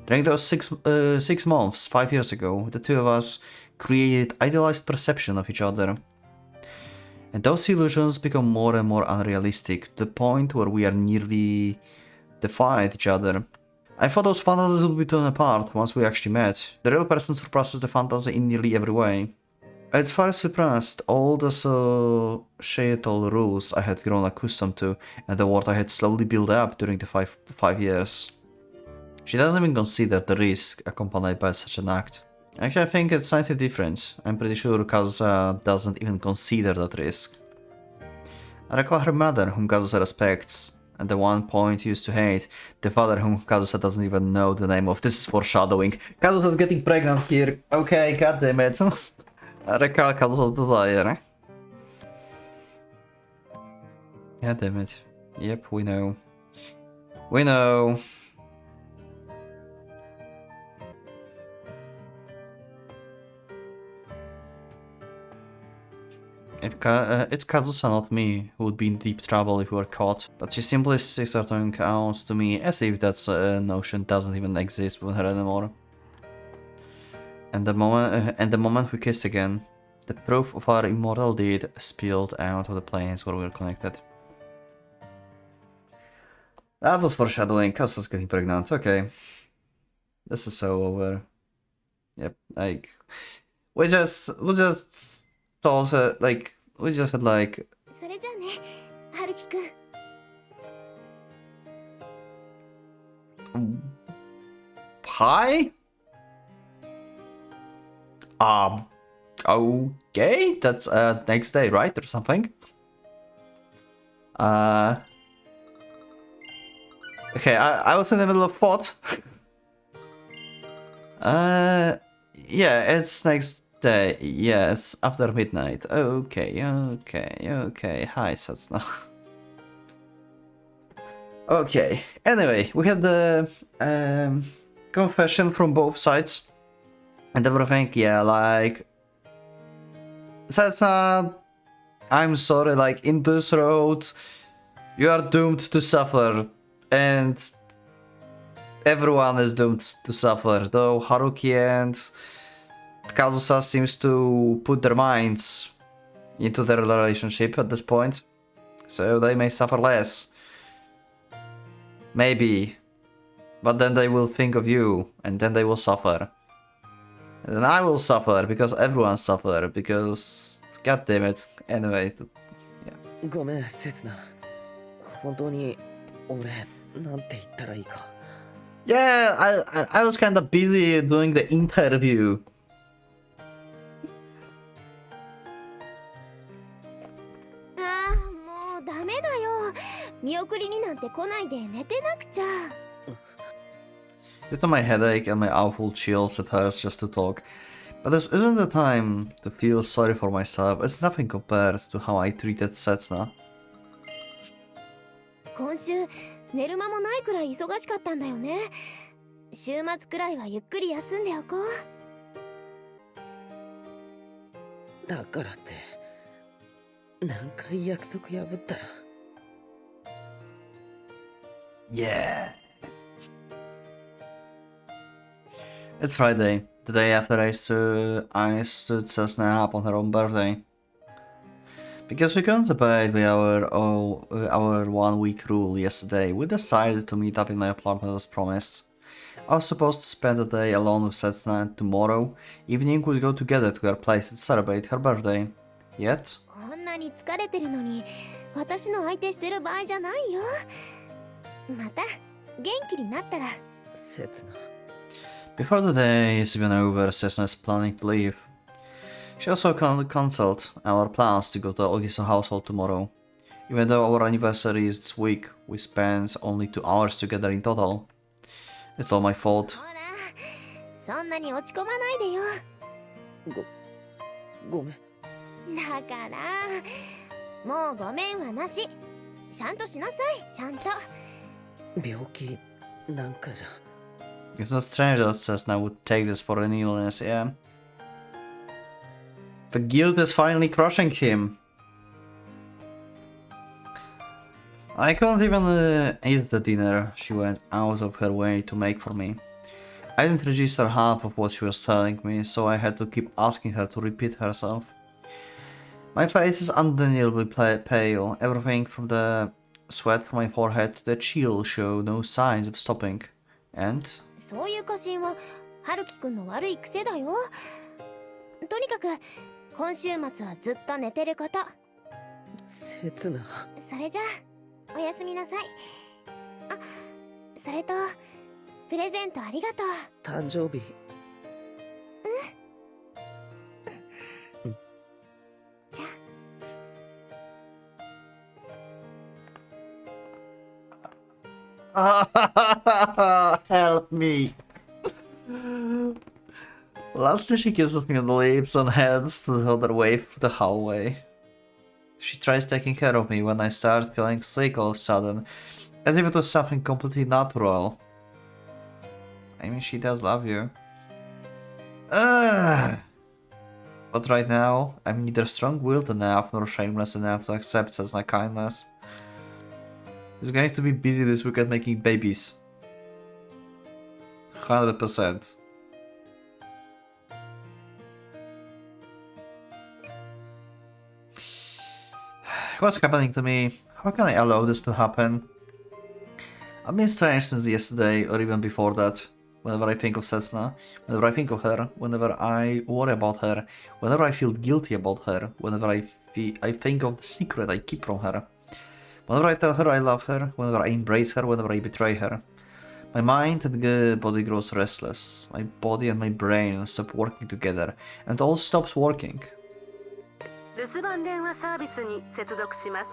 During those 6 months, 5 years ago, the two of us created idealized perception of each other. And those illusions become more and more unrealistic, to the point where we are nearly defied each other. I thought those fantasies would be torn apart once we actually met. The real person surpasses the fantasy in nearly every way. As far as surpassed all the societal rules I had grown accustomed to and the world I had slowly built up during the five years. She doesn't even consider the risk accompanied by such an act. Actually, I think it's slightly different. I'm pretty sure Kazusa doesn't even consider that risk. I recall her mother, whom Kazusa respects, and the one point used to hate, the father whom Kazusa doesn't even know the name of. This is foreshadowing. Kazusa's getting pregnant here. Okay, goddammit. I recall Kazusa's desire. Goddammit. Yep, we know. We know. It's Kazusa, not me, who would be in deep trouble if we were caught, but she simply sticks her tongue out to me as if that notion doesn't even exist with her anymore. And the moment we kissed again, the proof of our immortal deed spilled out of the planes where we were connected. That was foreshadowing. Kazusa's getting pregnant. Okay, this is so over. Yep, like we just thought like we just had like. それじゃあね、春樹くん。Hi? Okay, that's next day, right? Or something? Okay, I was in the middle of thought. Yeah, it's next day. Yes, after midnight. Okay. Hi, Satsuna. Okay, anyway, we had the confession from both sides and everything. Yeah, like, Satsuna, I'm sorry, like, in this road you are doomed to suffer, and everyone is doomed to suffer, though Haruki and Kazusa seems to put their minds into their relationship at this point, so they may suffer less. Maybe. But then they will think of you, and then they will suffer. And then I will suffer, because everyone suffer, because... God damn it. Anyway. Yeah. ごめん、せつな。本当に俺なんて言ったらいいか Yeah, I was kind of busy doing the interview.もうダメだよ。見送りになんて来ないで寝てなくちゃ。Due to my headache and my awful chills, it hurts just to talk. But this isn't the time to feel sorry for myself. It's nothing compared to how I treated Setsuna. 今週寝る間もないくらい忙しかったんだよね。週末くらいはゆっくり休んでおこう。だからって何回約束破ったら。 Yeah. It's Friday, the day after I stood Setsuna up on her own birthday. Because we couldn't abide by our 1 week rule yesterday, we decided to meet up in my apartment as promised. I was supposed to spend the day alone with Setsuna, and tomorrow evening we'd go together to her place and celebrate her birthday. Yet... こんなに疲れてるのに私の相手してる場合じゃないよ。また元気になったら。刹那。 Before the day is even over, Setsuna is planning to leave. She also cancelled our plans to go to Ogiso household tomorrow. Even though our anniversary is this week, we spent only 2 hours together in total. It's all my fault. ほら、そんなに落ち込まないでよ。ごめん。だからもうごめんはなし。ちゃんとしなさい、ちゃんと。病気なんかじゃ。 It's not strange that Setsuna would take this for an illness, yeah. The guilt is finally crushing him. I couldn't even eat the dinner she went out of her way to make for me. I didn't register half of what she was telling me, so I had to keep asking her to repeat herself. My face is undeniably pale. Everything from the sweat from my forehead to the chill show no signs of stopping. And... そういう過信は春樹くんの悪い癖だよ。とにかく今週末はずっと寝てること。刹那。それじゃあおやすみなさい。あ、それとプレゼントありがとう。誕生日。じゃあ。Help me. Lastly, she kisses me on the lips and heads the other way through the hallway. She tries taking care of me when I start feeling sick all of a sudden, as if it was something completely natural. I mean, she does love you. Ugh. But right now, I'm neither strong-willed enough nor shameless enough to accept such a kindness. He's going to be busy this weekend making babies. 100%. What's happening to me? How can I allow this to happen? I've been strange since yesterday, or even before that. Whenever I think of Setsuna, whenever I think of her, whenever I worry about her, whenever I feel guilty about her, whenever I think of the secret I keep from her. Whenever I tell her I love her, whenever I embrace her, whenever I betray her. My mind and body grows restless. My body and my brain stop working together, and all stops working. 留守番電話サービスに接続します。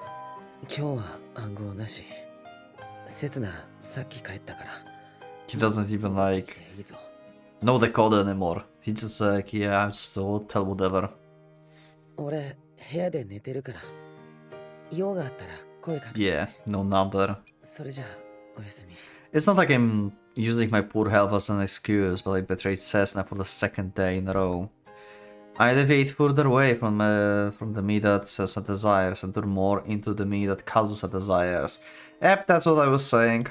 今日は暗号なし。刹那、さっき帰ったから。 He doesn't even like いいぞ。 know the code anymore. He's just like, yeah, just tell whatever. 俺、部屋で寝てるから。用があったら声かけて。 Yeah, no number. それじゃあ、おやすみ。 It's not like I'm using my poor health as an excuse, but I betrayed Setsuna for the second day in a row. I deviate further away from the me that Setsuna desires and turn more into the me that Kazusa desires. Yep, that's what I was saying.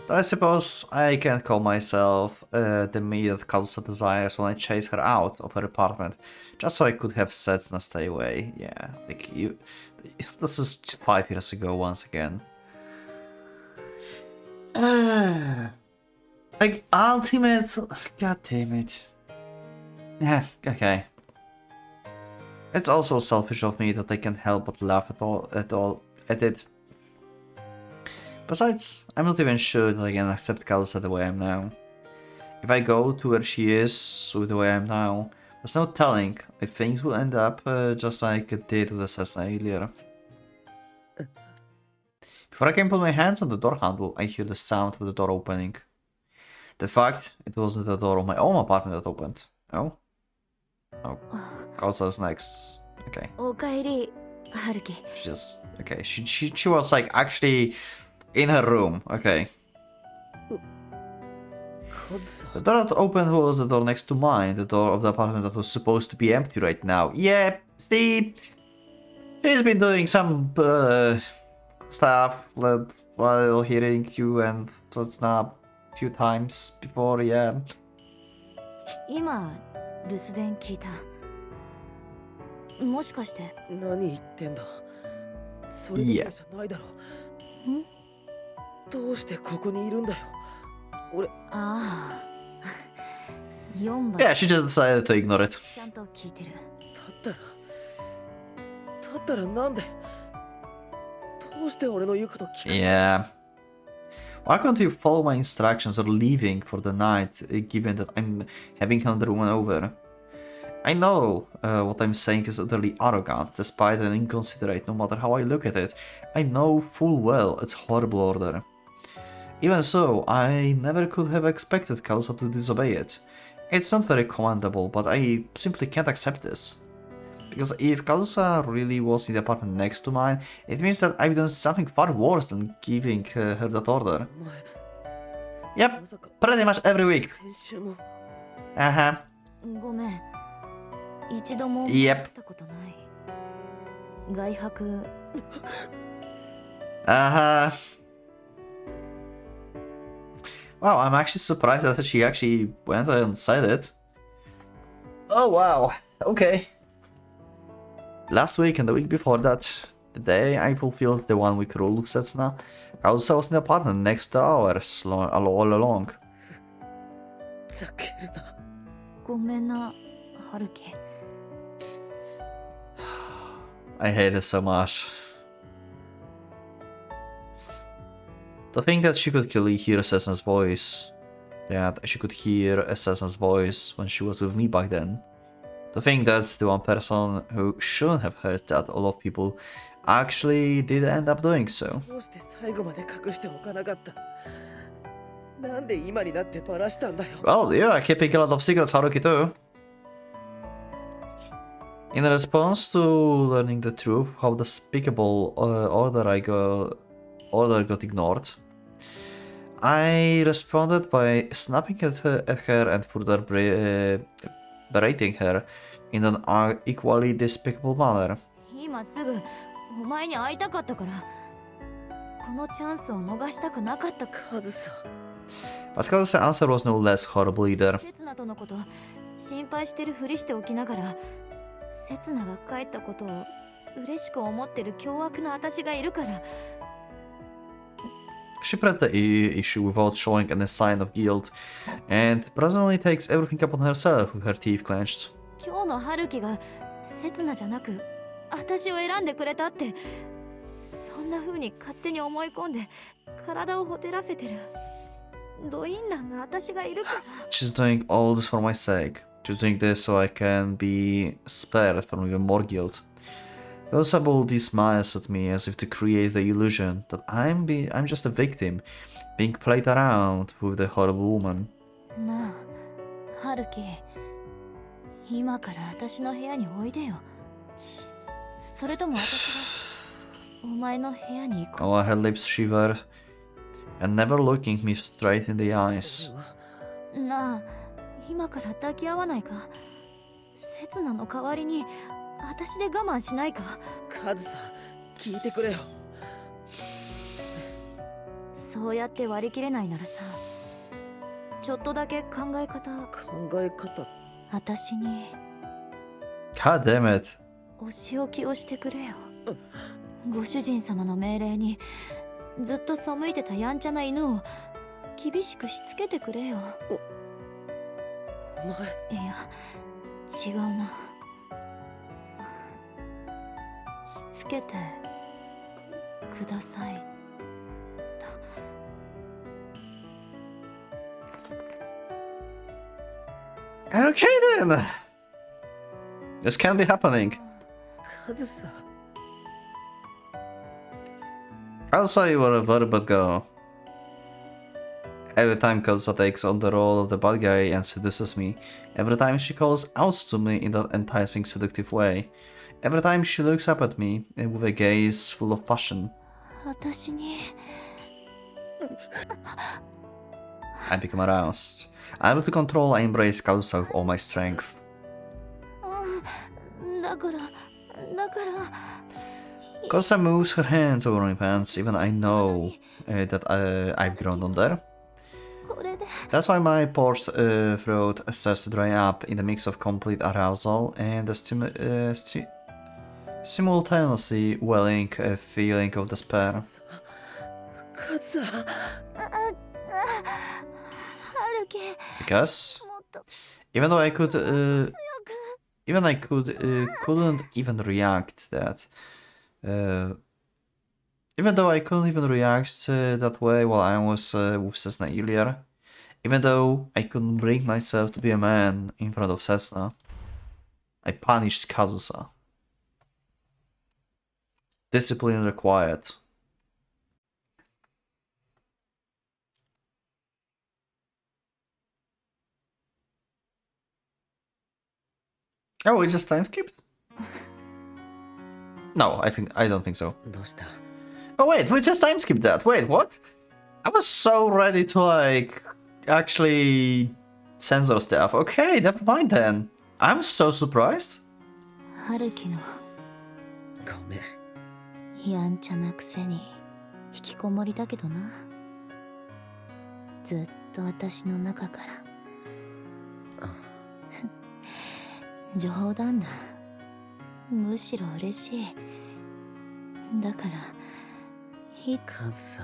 But I suppose I can call myself the me that Kazusa desires when I chase her out of her apartment, just so I could have Setsuna stay away. Yeah, like you. This is 5 years ago once again. Like ultimate. God damn it. Yeah, okay. It's also selfish of me that I can't help but laugh at it. Besides, I'm not even sure that I can accept Kazusa the way I am now. If I go to where she is with the way I am now, there's no telling if things will end up just like it did with the Cessna earlier. Before I can put my hands on the door handle, I hear the sound of the door opening. The fact it wasn't the door of my own apartment that opened. Oh? Oh. Kazusa's next. Okay. おかえり、春樹。 She just... Okay, she was like actually in her room. Okay. The door that opened was the door next to mine, the door of the apartment that was supposed to be empty right now. Yeah, see, she's been doing some stuff while hearing you and that's not a few times before, yeah. 今、留守電聞いた。もしかして。何言ってんだ。それどころじゃないだろ。どうしてここにいるんだよ。俺。ああ。4番。Yeah, she just decided to ignore it. ちゃんと聞いてる。だったらなんで。どうして俺の言うこと聞く。Yeah. Why can't you follow my instructions or leaving for the night, given that I'm having another one over? I know what I'm saying is utterly arrogant, despite and inconsiderate no matter how I look at it. I know full well it's horrible order. Even so, I never could have expected Kazusa to disobey it. It's not very commendable, but I simply can't accept this. Because if Kazusa really was in the apartment next to mine, it means that I've done something far worse than giving her that order. Yep, pretty much every week. Uh-huh. ごめん。一度もYep. 会ったことない。外泊。Uh-huh. Wow, I'm actually surprised that she actually went and said it. Oh wow, okay. Last week and the week before that, the day I fulfilled the 1 week rule with Setsuna, Kazusa was in the apartment next to ours all along. ざけるな。ごめんな、春樹。I hate it so much. To think that she could clearly hear Assassin's voice. That she could hear Assassin's voice when she was with me back then. To think that the one person who shouldn't have heard that a lot of people actually did end up doing so. どうして最後まで隠しておかなかった。なんで今になってバラしたんだよ。Well, yeah, keeping a lot of secrets, Haruki too. In response to learning the truth, how the despicable order got ignored, I responded by snapping at her and further berating her in an equally despicable manner. 今すぐお前に会いたかったから。このチャンスを逃したくなかった。カズさ。But Kazusa's answer was no less horrible either. セツナとのこと心配してるふりしておきながら、セツナが帰ったことを嬉しく思ってる凶悪な私がいるから。She pressed the issue without showing any sign of guilt, and presently takes everything upon herself with her teeth clenched. 今日の春樹がセツナじゃなく私を選んでくれたって、そんな風に勝手に思い込んで体をほてらせてる。ドインランが私がいるから。She's doing all this for my sake. She's doing this so I can be spared from even more guilt. Kazusa smiles at me as if to create the illusion that I'm just a victim, being played around with the horrible woman. なあ、春樹。今から私の部屋においでよ。それとも私がお前の部屋に行こう。Oh, her lips shivered, and never looking me straight in the eyes. なあ、今から抱き合わないか。セツナの代わりに私で我慢しないか。カズさ、聞いてくれよ。そうやって割り切れないならさ、ちょっとだけ考え方。私に God damn it. お仕置きをしてくれよ。ご主人様の命令にずっと背いてたやんちゃな犬を厳しくしつけてくれよ。お前。いや、違うな。しつけてください。Okay then. This can be happening. カズサ I'll say you were a very bad girl. Every time Kosa takes on the role of the bad guy and seduces me, every time she calls out to me in that enticing, seductive way, every time she looks up at me with a gaze full of passion, 私に I become aroused. I'm able to control and embrace Kosa with all my strength. だから Kosa moves her hands over my pants, even I know that I've grown on there. これで That's why my parched throat starts to dry up in the mix of complete arousal and the simultaneously welling feeling of despair. カズサ 春樹 Because もっと even though I couldn't even react that. Even though I couldn't even react that way while I was with Cessna earlier, even though I couldn't bring myself to be a man in front of Cessna, I punished Kazusa. Discipline required. Oh, we just time skipped? No, I don't think so. どうした Oh wait, we just time skipped that. Wait, what? I was so ready to like actually censor stuff. Okay, never mind then. I'm so surprised. 春樹のごめんやんちゃなくせに引きこもりだけどな。ずっと私の中から冗談だ。むしろ嬉しい。だからカズサ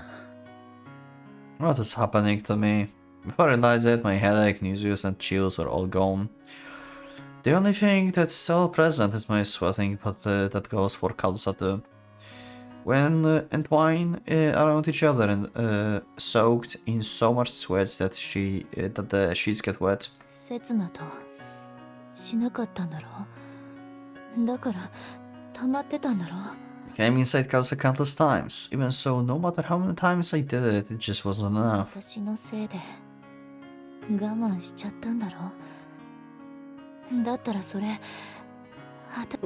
What is happening to me? Before I realized it, my headache, nausea, and chills are all gone. The only thing that's still present is my sweating, but that goes for Kazusa too. When entwined around each other and soaked in so much sweat that the sheets get wet. 刹那としなかったんだろう。だから溜まってたんだろう。 Came inside Kazusa countless times. Even so, no matter how many times I did it, it just wasn't enough. 私のせいで我慢しちゃったんだろう。だったらそれまた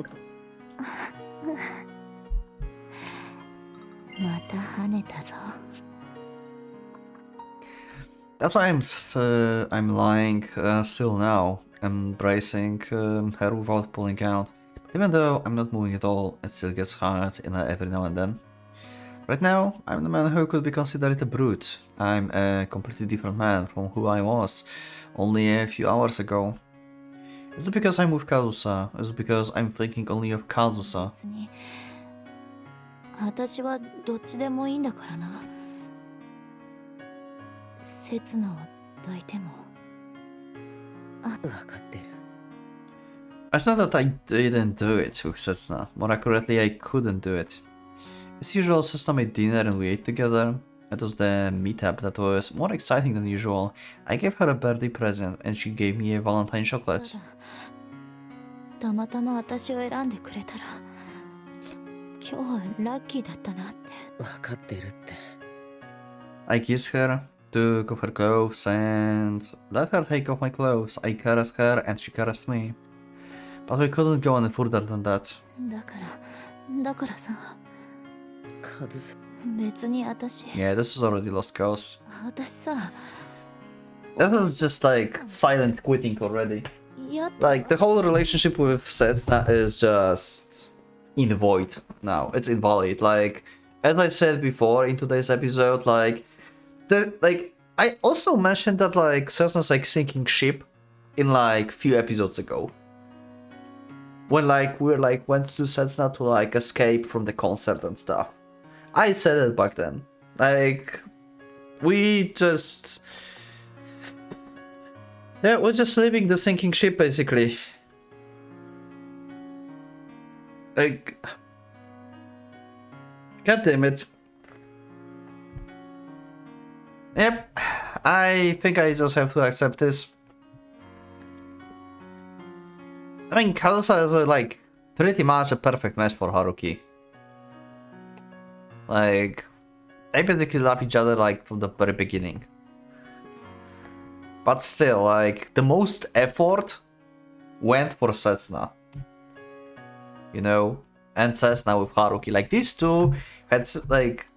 跳ねたぞ。 That's why I'm lying still now, embracing her without pulling out. Even though I'm not moving at all, it still gets hard every now and then. Right now, I'm the man who could be considered a brute. I'm a completely different man from who I was only a few hours ago. Is it because I'm with Kazusa? Is it because I'm thinking only of Kazusa? 別に私はどっちでもいいんだからな。刹那を抱いても。分かってる It's not that I didn't do it with Setsuna. More accurately, I couldn't do it. As usual, Setsuna made dinner and we ate together. It was the meetup that was more exciting than usual. I gave her a birthday present and she gave me a Valentine chocolate. たまたま私を選んでくれたら今日はラッキーだったなって。分かってるって I kissed her, took off her clothes and let her take off my clothes. I caressed her and she caressed me. But we couldn't go any further than that. だからさ、カズサ別に私 Yeah, this is already lost cause. さ、 This is just like silent quitting already. やっ Like the whole relationship with Setsuna is just in the void now. It's invalid. Like as I said before in today's episode, I also mentioned that like Setsuna's like sinking ship in like few episodes ago. When like we went to Setsuna to like escape from the concert and stuff. I said it back then. Like we're just leaving the sinking ship basically. Like God damn it. Yep, I think I just have to accept this. I mean, Kazusa is like pretty much a perfect match for Haruki. Like, they basically love each other like from the very beginning. But still, like, the most effort went for Setsuna. You know? And Setsuna with Haruki. Like, these two had, like,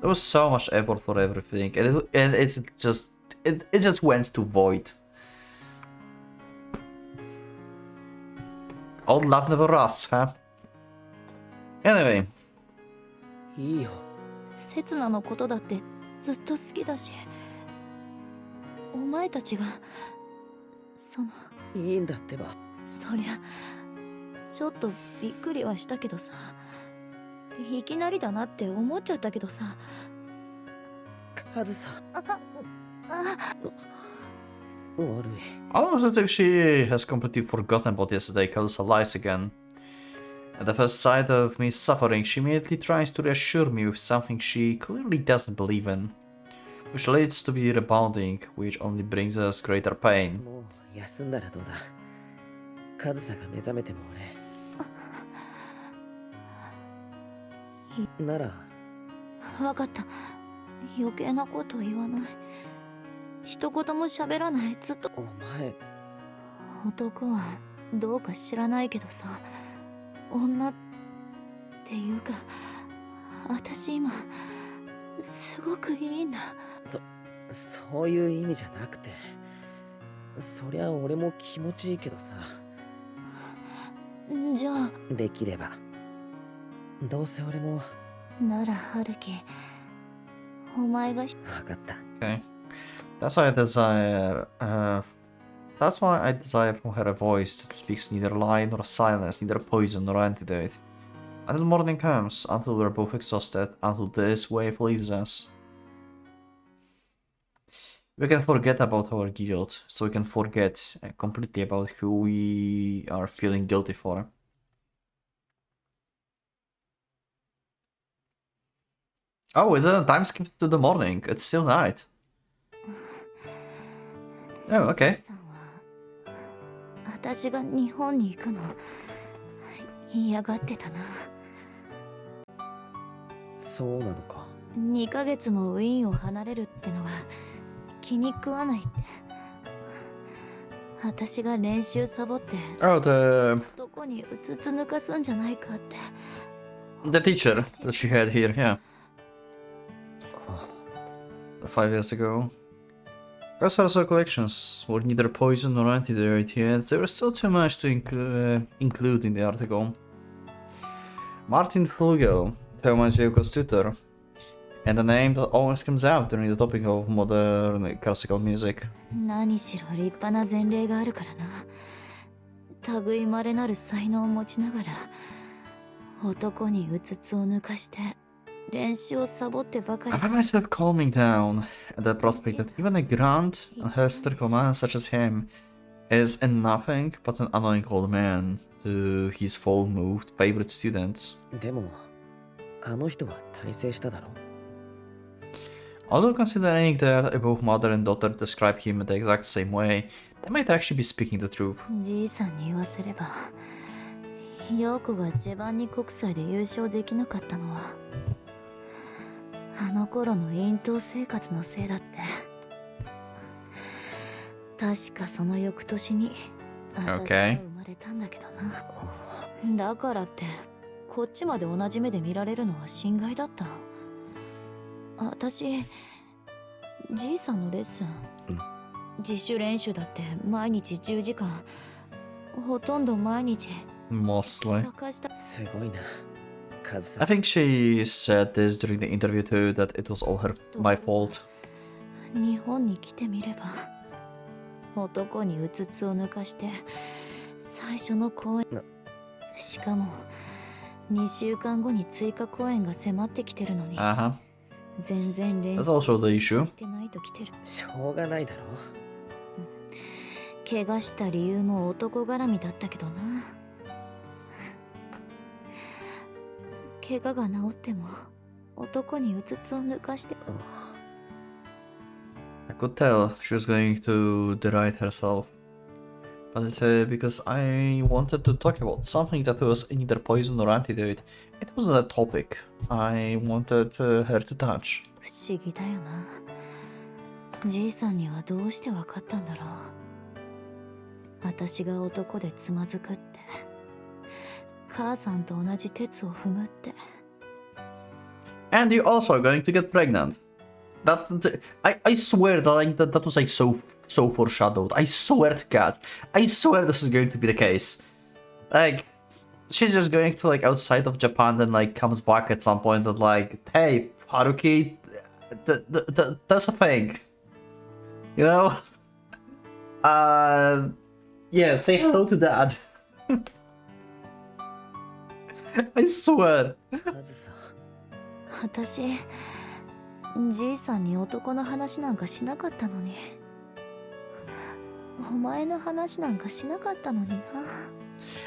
there was so much effort for everything. And it just went to void. Old love never rusts, huh? Anyway. いいよ。刹那のことだってずっと好きだし、お前たちがそのいいんだってば。そりゃちょっとびっくりはしたけどさ、いきなりだなって思っちゃったけどさ。カズさ。悪い。 Almost as if she has completely forgotten about yesterday. Kazusa lies again. At the first sight of me suffering, she immediately tries to reassure me with something she clearly doesn't believe in, which leads to be rebounding, which only brings us greater pain. もう休んだらどうだ。カズサが目覚めても俺。なら。わかった。余計なこと言わない。一言も喋らない。ずっと。お前。男はどうか知らないけどさ、女っていうか、私今すごくいいんだ。そういう意味じゃなくて、そりゃ俺も気持ちいいけどさ。じゃあできれば。どうせ俺も。なら春樹、お前が。分かった。 Okay. That's why I desire from her a voice that speaks neither lie nor silence, neither poison nor antidote. Until morning comes, until we're both exhausted, until this wave leaves us. We can forget about our guilt, so we can forget completely about who we are feeling guilty for. Oh, it didn't time skip to the morning. It's still night. Oh, okay. 私が日本に行くの嫌がってたな。そうなのか。2ヶ月もウィーンを離れるってのが気に食わないって。私が練習サボって Oh, どこにうつつ抜かすんじゃないかって。 the teacher that she had here, yeah. 5 years ago. Kazusa's recollections were neither poison nor antidote, yet there was still too much to include in the article. Martin Fulgel, Thomas Yoko's tutor, and a name that always comes out during the topic of modern classical music. 何しろ立派な前例があるからな。類いまれなる才能を持ちながら男にうつつを抜かして練習をサボってばかり。 I find myself calming down at the prospect that even a grand and hysterical man such as him is in nothing but an annoying old man to his full-moved favorite students. でも、あの人は大成しただろ。 Although considering that both mother and daughter describe him in the exact same way, they might actually be speaking the truth. じいさんに言わせれば、陽子が序盤に国際で優勝できなかったのはあの頃の隠遁生活のせいだって。確かその翌年に私が生まれたんだけどな。だからってこっちまで同じ目で見られるのは心外だった。私じいさんのレッスン、自主練習だって毎日10時間、ほとんど毎日。 Mostly. すごいな。 I think she said this during the interview too, that it was all my fault. 日本に来てみれば、男にうつつを抜かして最初の公演、しかも2週間後に追加公演が迫ってきてるのに、全然練習してないと来てる。しょうがないだろ。怪我した理由も男絡みだったけどな。怪我が治っても男にうつつを抜かして。I could tell she was going to deride herself. But because I wanted to talk about something that was neither poison or antidote. It wasn't a topic I wanted her to touch. 不思議だよな。じいさんにはどうしてわかったんだろう。私が男でつまずくって、母さんと同じ鉄を踏むって。And you're also going to get pregnant. I swear that was like so foreshadowed. I swear to God. I swear this is going to be the case. Like, she's just going to like outside of Japan and like comes back at some point and like, hey, Haruki, that's a thing. You know? Yeah, say hello to Dad. I swear. カズさん、私、じいさんに男の話なんかしなかったのに。お前の話なんかしなかったのにな。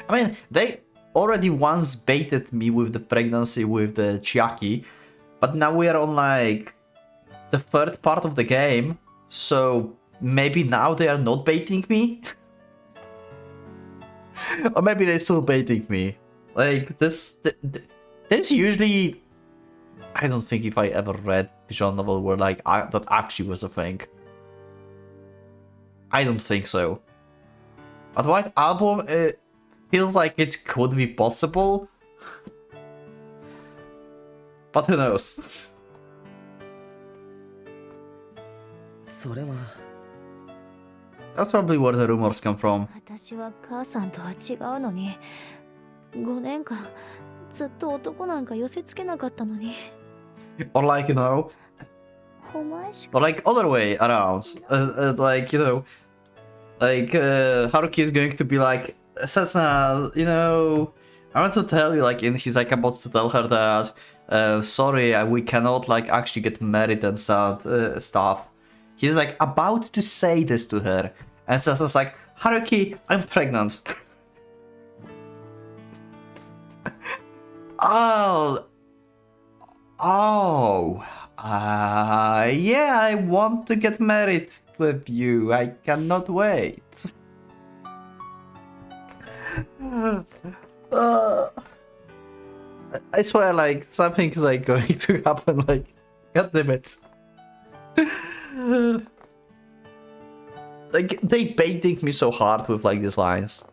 I mean, they already once baited me with the pregnancy with the Chiaki, but now we are on like the third part of the game, so maybe now they are not baiting me? Or maybe they're still baiting me. Like, this usually... I don't think if I ever read visual novel where like that actually was a thing. I don't think so. But White Album, it feels like it could be possible. But who knows? それは That's probably where the rumors come from. 私は母さんとは違うのに、5年間ずっと男なんか寄せつけなかったのに。Or like, you know, お前し or like other way around. Like, you know, like Haruki is going to be like, Sasna, you know, I want to tell you, like, and he's like about to tell her that, sorry, we cannot like actually get married and stuff. He's like about to say this to her, and Sasna's like, Haruki, I'm pregnant. Yeah, I want to get married with you. I cannot wait. I swear, like, something's like going to happen, like, god damn it. Like, they baiting me so hard with, like, these lines.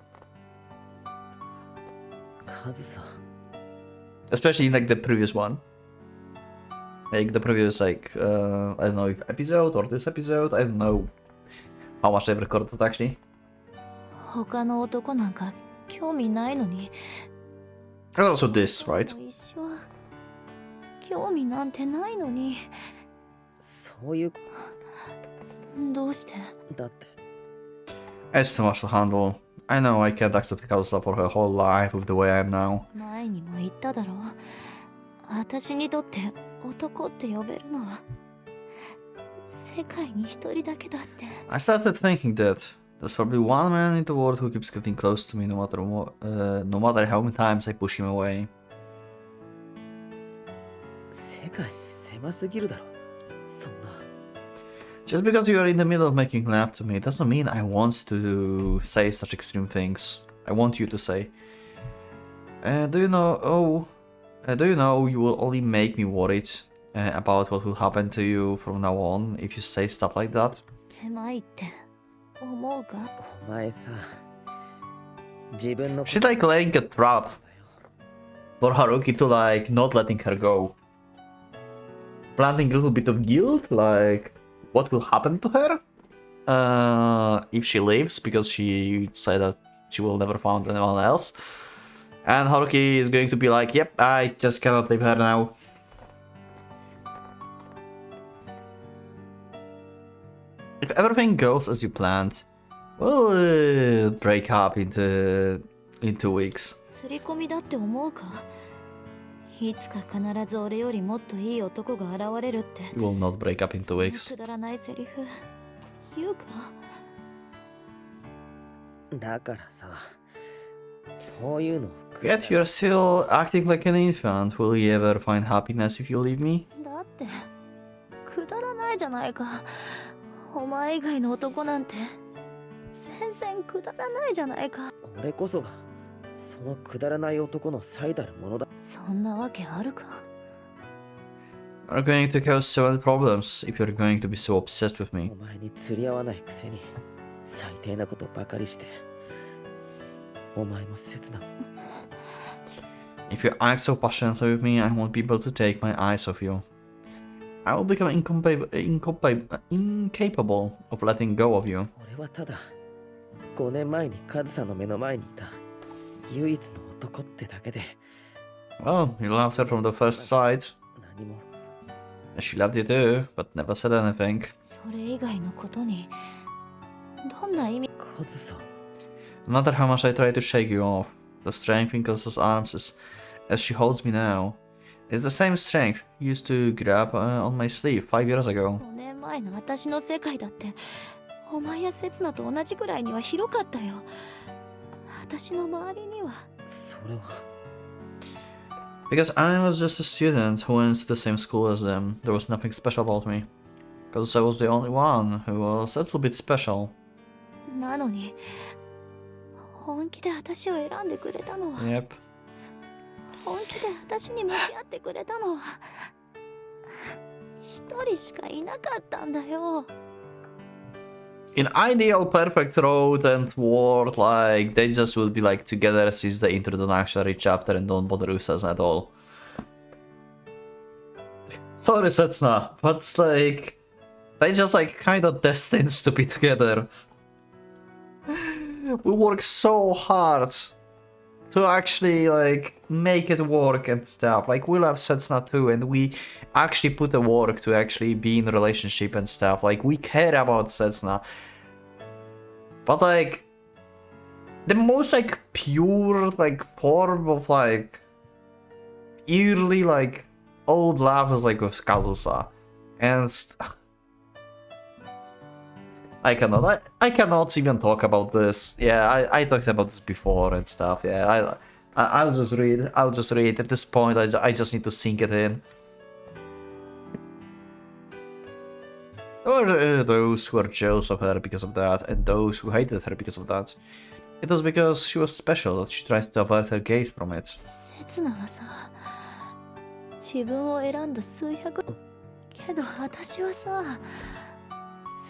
カズさん、 Especially in, like, the previous one. Like, the previous, like, I don't know if episode or this episode, I don't know how much I've recorded actually. 他の男なんか興味ないのに。 And also this, right? 一生興味なんてないのに。そういう、どうして？だって It's too much to handle. I know I can't accept Kazusa for her whole life with the way I am now. 前にも言っただろう。私にとって男って呼べるのは世界に一人だけだって。I started thinking that there's probably one man in the world who keeps getting close to me no matter how many times I push him away. 世界狭すぎるだろ。そんな。 Just because you are in the middle of making love to me doesn't mean I want to say such extreme things. I want you to say. Do you know you will only make me worried about what will happen to you from now on if you say stuff like that? 狭いって思うか？お前さ、自分の She's like laying a trap for Haruki to like not letting her go. Planting a little bit of guilt, like what will happen to her if she leaves because she said that she will never find anyone else. And Haruki is going to be like, yep, I just cannot leave her now. If everything goes as you planned, we'll break up in 2 weeks. 刷り込みだって思うか？いつか必ず俺よりもっといい男が現れるって。 We will not break up in 2 weeks. くだらないセリフ言うか？だからさ、そういうの。 Yet you're still acting like an infant. Will you ever find happiness if you leave me? だってくだらないじゃないか。お前以外の男なんて全然くだらないじゃないか。俺こそがそのくだらない男の最たるものだ。そんなわけあるか。Are going to cause several problems if you're going to be so obsessed with me. お前に釣り合わないくせに最低なことばかりして。お前も切な。If you act so passionately with me, I won't be able to take my eyes off you. I will become incapable of letting go of you. 俺はただ5年前にカズさんの目の前にいた唯一の男ってだけで。 Well, you loved her from the first sight. 何も。She loved you too, but never said anything. それ以外のことにどんな意味。カズさん。No matter how much I try to shake you off, the strength in Kazusa's arms as she holds me now is the same strength used to grab on my sleeve 5 years ago. 5年前の私の世界だってお前や刹那と同じくらいには広かったよ。私の周りには。それは。Because I was just a student who went to the same school as them, there was nothing special about me. Kazusa was the only one who was a little bit special. なのに本気で私を選んでくれたのは。Yep. 本気で私に向き合ってくれたのは一人しかいなかったんだよ。In ideal perfect road and world, like they just would be like together since the introductory chapter and don't bother with us at all. Sorry, Setsuna, but like they just like kind of destined to be together. We work so hard to actually like make it work and stuff. Like we love Setsuna too, and we actually put the work to actually be in a relationship and stuff. Like we care about Setsuna. But like the most like pure like form of like eerily like old love is like with Kazusa. And I cannot even talk about this. Yeah, I talked about this before and stuff. Yeah, I'll just read. I'll just read. At this point, I just need to sink it in. There were those who were jealous of her because of that, and those who hated her because of that. It was because she was special that she tried to avert her gaze from it. 刹那はさ、自分を選んだ数百。けど私はさ、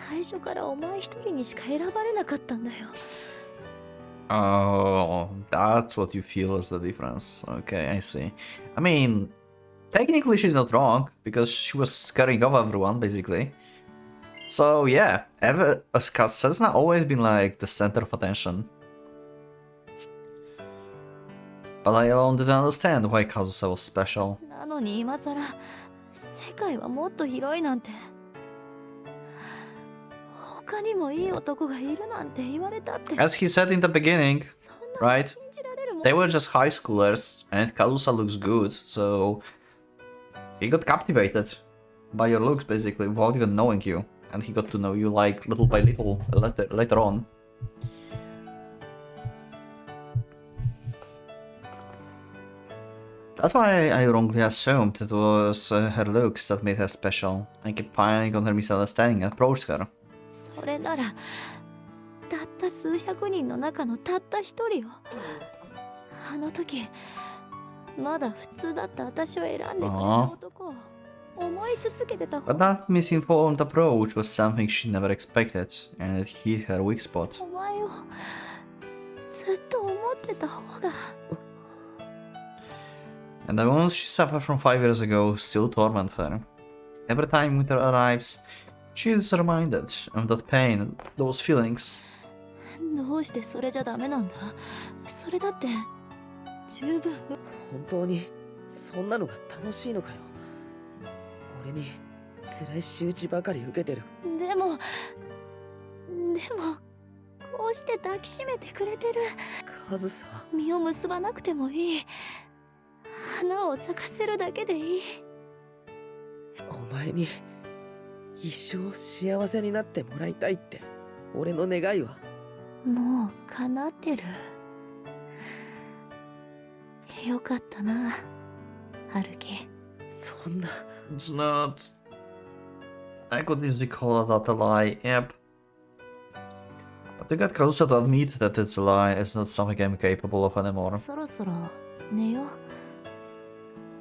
最初からお前一人にしか選ばれなかったんだよ。Oh, that's what you feel is the difference. Okay, I see. I mean, technically she's not wrong, because she was scaring off everyone, basically. So yeah, Setsuna always been like the center of attention. But I alone didn't understand why Kazusa was special. なのに今さら世界はもっと広いなんて。他にもいい男がいるなんて言われたって。As he said in the beginning, right? They were just high schoolers, and Kazusa looks good, so he got captivated by your looks basically without even knowing you. And he got to know you like little by little later on. That's why I wrongly assumed it was her looks that made her special. I kept piling on her misunderstanding and approached her. それならたった数百人の中のたった一人よ。あの時まだ普通だった私を選んでくれた男を思い続けてた。 But that misinformed approach was something she never expected, and it hit her weak spot. お前をずっと思ってた方が。 And the wounds she suffered from 5 years ago still torment her. Every time winter arrives, she is reminded of that pain, those feelings. どうしてそれじゃダメなんだ。それだって十分。本当にそんなのが楽しいのかよ。俺に辛い仕打ちばかり受けてる。でもこうして抱きしめてくれてる。カズさ。実を結ばなくてもいい。花を咲かせるだけでいい。お前に一生幸せになってもらいたいって俺の願いは。もう叶ってる。よかったな、春樹。そんな。It's not. I could easily call that a lie, yep. To get Kazusa to admit that it's a lie is not something I'm capable of anymore. そろそろ寝よう。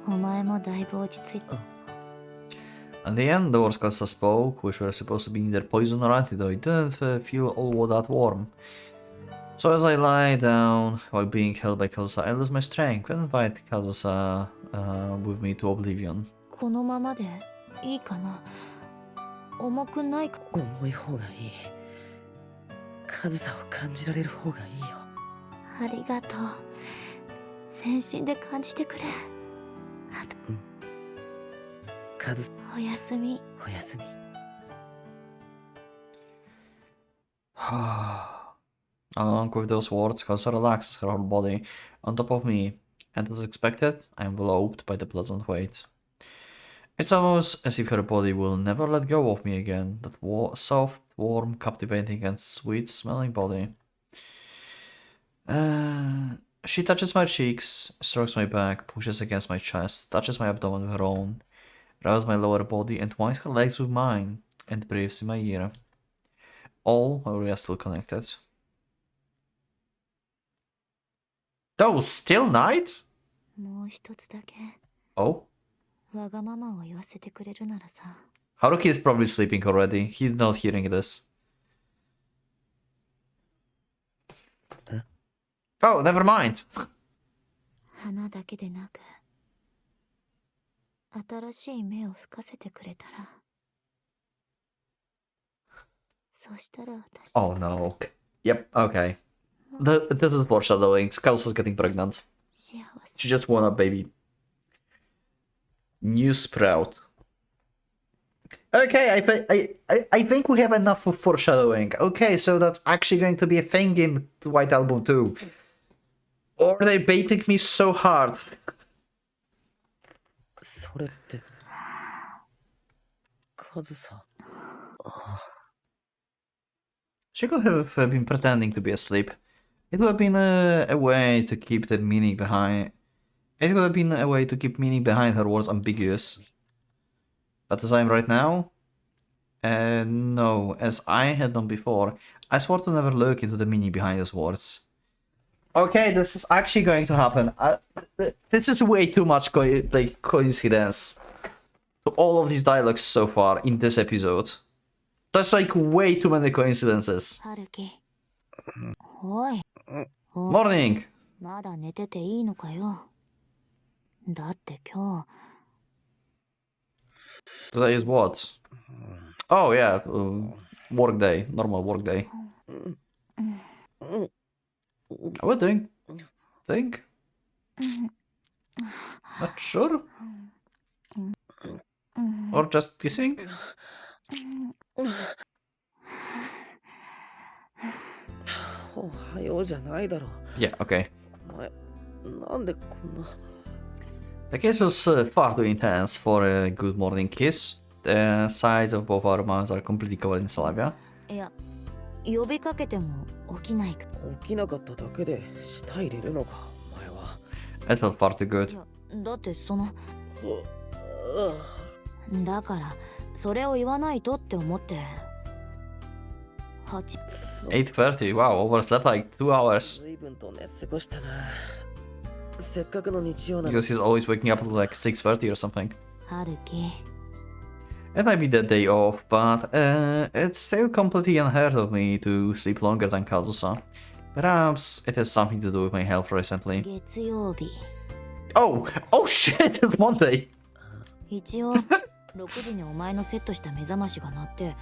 お前もだいぶ落ち着いた。In the end, the words Kazusa spoke, which were supposed to be neither poison or antidote, didn't feel all that warm. So as I lie down while being held by Kazusa, I lose my strength and invite Kazusa with me to oblivion. このままでいいかな。重くないか。重い方がいい。上総を感じられる方がいいよ。ありがとう。全身で感じてくれ。あと、上総、おやすみ。おやすみ。Along with those words, Kazusa relaxes her whole body on top of me, and as expected, I am enveloped by the pleasant weight. It's almost as if her body will never let go of me again, that soft, warm, captivating and sweet-smelling body. She touches my cheeks, strokes my back, pushes against my chest, touches my abdomen with her own, rubs my lower body and winds her legs with mine, and breathes in my ear. All while we are still connected. Oh, still night? もう一つだけ。 Oh? わがままを言わせてくれるならさ。Haruki is probably sleeping already. He's not hearing this. Huh? Oh, never mind. 花だけでなく、新しい芽を吹かせてくれたら。そしたら私。Oh no. Yep, okay. This is foreshadowing. Kazusa's getting pregnant. 幸せ。 She just won a baby. New sprout. Okay, I think we have enough of foreshadowing. Okay, so that's actually going to be a thing in White Album 2. Or are they baiting me so hard? それって、上総。She could have been pretending to be asleep. It would have been a way to keep the meaning behind. It would have been a way to keep meaning behind her words ambiguous. But as I am right now, no, as I had done before, I swore to never look into the meaning behind those words. Okay, this is actually going to happen. This is way too much coincidence to all of these dialogues so far in this episode. That's like way too many coincidences. 春樹。おい。 Morning! まだ寝てていいのかよ。だって今日。 Today is what? Oh yeah, work day, normal work day. How are we doing? Think? Not sure? Or just kissing? おはようじゃないだろう。 Yeah, okay. お前、なんでこんな。 The kiss was far too intense for a good morning kiss. The sides of both our mouths are completely covered in saliva. いや、呼びかけても起きないか。起きなかっただけで舌入れるのか、お前は。 It felt far too good. いや、だってだからそれを言わないとって思って。8:30. Wow, overslept like 2 hours. 随分と寝過ごしたな。せっかくの日曜なの。 Because he's always waking up at like 6:30 or something. 春樹。 It might be the day off, but it's still completely unheard of me to sleep longer than Kazusa. Perhaps it has something to do with my health recently. 月曜日。 Oh shit, it's Monday! 一応6時にお前のセットした目覚ましが鳴って、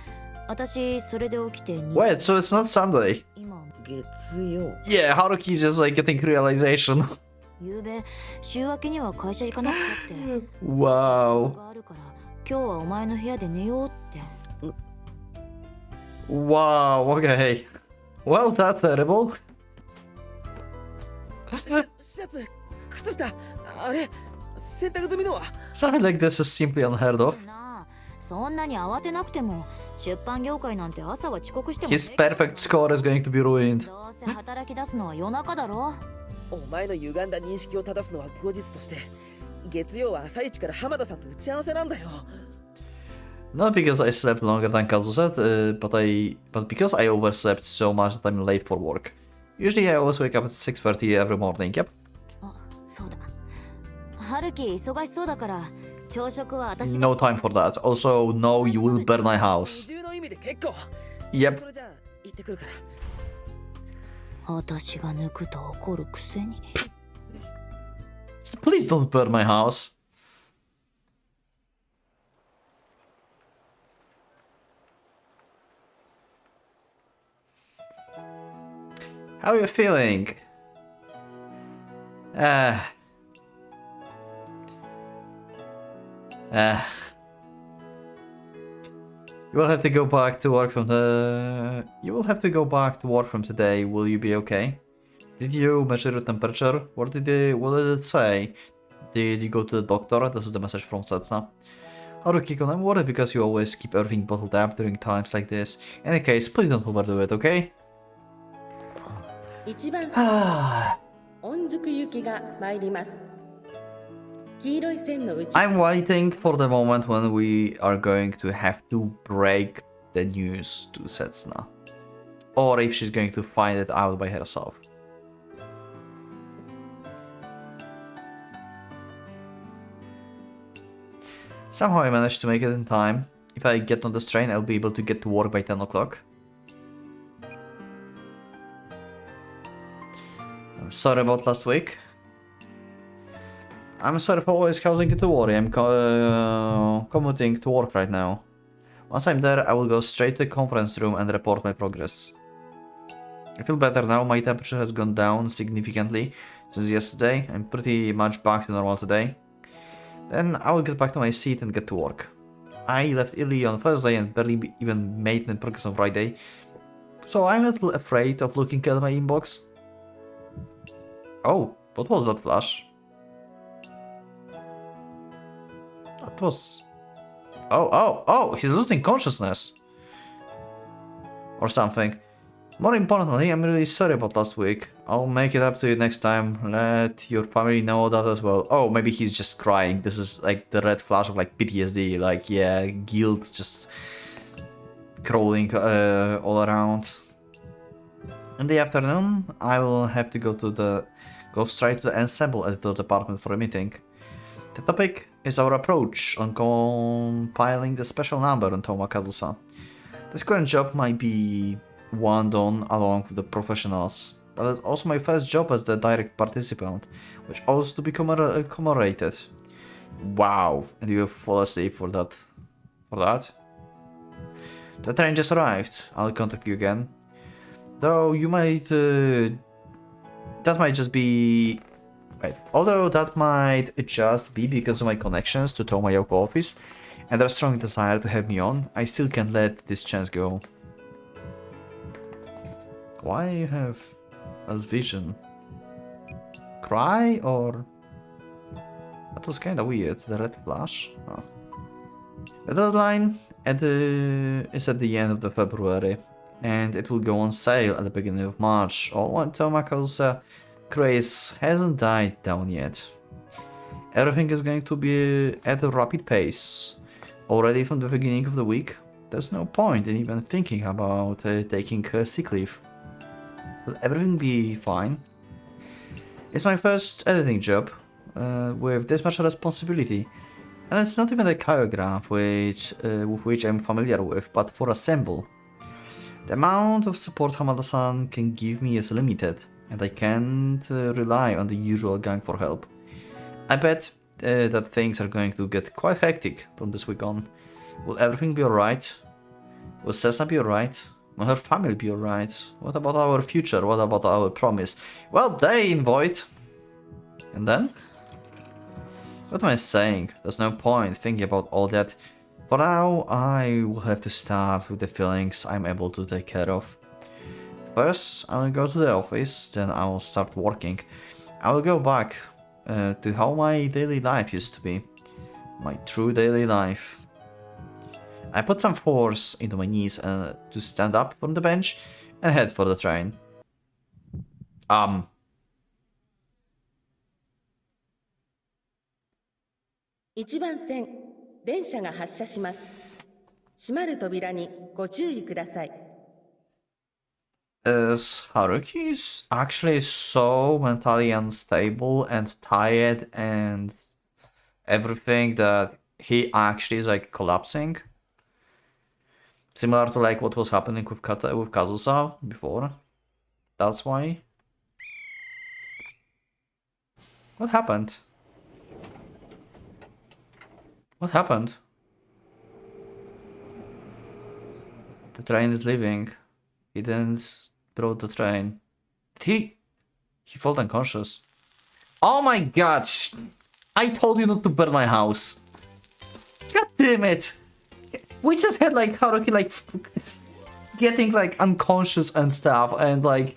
私それで起きて。 Wait, so it's not Sunday? 今。月曜。 Yeah, Haruki's just like getting realization. ゆうべ週明けには会社行かなくちゃって。 Wow. があるから今日はお前の部屋で寝ようって。 Wow, okay. Well, that's terrible. シャツ、靴下、あれ、洗濯済みのは。 Something like this is simply unheard of. なあ、そんなに慌てなくても出版業界なんて朝は遅刻しても。 His perfect score is going to be ruined. どうせ働き出すのは夜中だろ。お前の歪んだ認識を正すのは後日として、月曜は朝一から浜田さんと打ち合わせなんだよ。Not because I slept longer than Kazu said, but because I overslept so much that I'm late for work. Usually I always wake up at 6:30 every morning, yep. そうだ春樹忙しそうだから朝食は私 No time for that. Also, no, you will burn my house. 二重の意味で結構 Yep. それじゃあ行ってくるから 私が抜くと怒るくせに Please don't burn my house. How are you feeling? You will have to go back to work from the... You will have to go back to work from today. Will you be okay? Did you measure your temperature? What did it say? Did you go to the doctor? This is the message from Setsuna. Haruki-kun, I'm worried because you always keep everything bottled up during times like this. In any case, please don't overdo it, okay? 一番 I'm 御宿行きが参ります。黄色い線の内 waiting for the moment when we are going to have to break the news to Setsuna. Or if she's going to find it out by herself. Somehow I managed to make it in time. If I get on this train, I'll be able to get to work by 10 o'clock. I'm sorry about last week. I'm sorry for always causing you to worry. I'm commuting to work right now. Once I'm there, I will go straight to the conference room and report my progress. I feel better now. My temperature has gone down significantly since yesterday. I'm pretty much back to normal today. Then I will get back to my seat and get to work. I left early on Thursday and barely even made any progress on Friday, so I'm a little afraid of looking at my inbox. Oh, what was that flash? That was... Oh, he's losing consciousness. Or something. More importantly, I'm really sorry about last week. I'll make it up to you next time. Let your family know that as well. Oh, maybe he's just crying. This is like the red flash of like PTSD. Like, yeah, guilt just crawling all around. In the afternoon, I will have to go straight to the ensemble editor department for a meeting. The topic is our approach on compiling the special number on Tomakazu-san. This current job might be one done along with the professionals, but it's also my first job as the direct participant, which ought to be commemorated. Wow, and you fall asleep for that. The train just arrived. I'll contact you again. Though you might... that might just be... Right. Although that might just be because of my connections to Tomayoko office and their strong desire to have me on, I still can't let this chance go. Why you have as vision? Cry or... That was kinda weird, the red flash. Oh. The deadline is at the end of the February, and it will go on sale at the beginning of March. All Tomako's craze hasn't died down yet. Everything is going to be at a rapid pace. Already from the beginning of the week, there's no point in even thinking about taking sick leave. Will everything be fine? It's my first editing job with this much responsibility, and it's not even a choreograph with which I'm familiar with, but for Assemble. The amount of support Hamada-san can give me is limited, and I can't rely on the usual gang for help. I bet that things are going to get quite hectic from this week on. Will everything be alright? Will Sessa be alright? Will her family be alright? What about our future? What about our promise? Well, they invite. And then? What am I saying? There's no point thinking about all that. For now, I will have to start with the feelings I'm able to take care of. First, I will go to the office, then I will start working. I will go back to how my daily life used to be. My true daily life. I put some force into my knees to stand up from the bench and head for the train. 1番線電車が発車します。閉まる扉にご注意ください。Is Haruki actually so mentally unstable and tired and everything that he actually is like collapsing? Similar to like what was happening with Kazusa before. That's why. What happened? What happened? The train is leaving. He didn't brought the train. Did he felt unconscious. Oh my god! I told you not to burn my house. God damn it! We just had like Haruki like getting like unconscious and stuff and like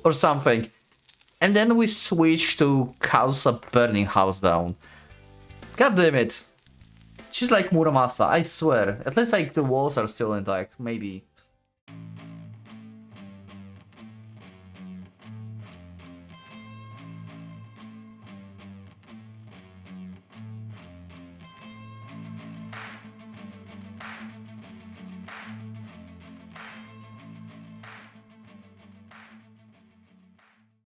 or something. And then we switched to Kazusa burning house down. God damn it. She's like Muramasa, I swear. At least like the walls are still intact, maybe.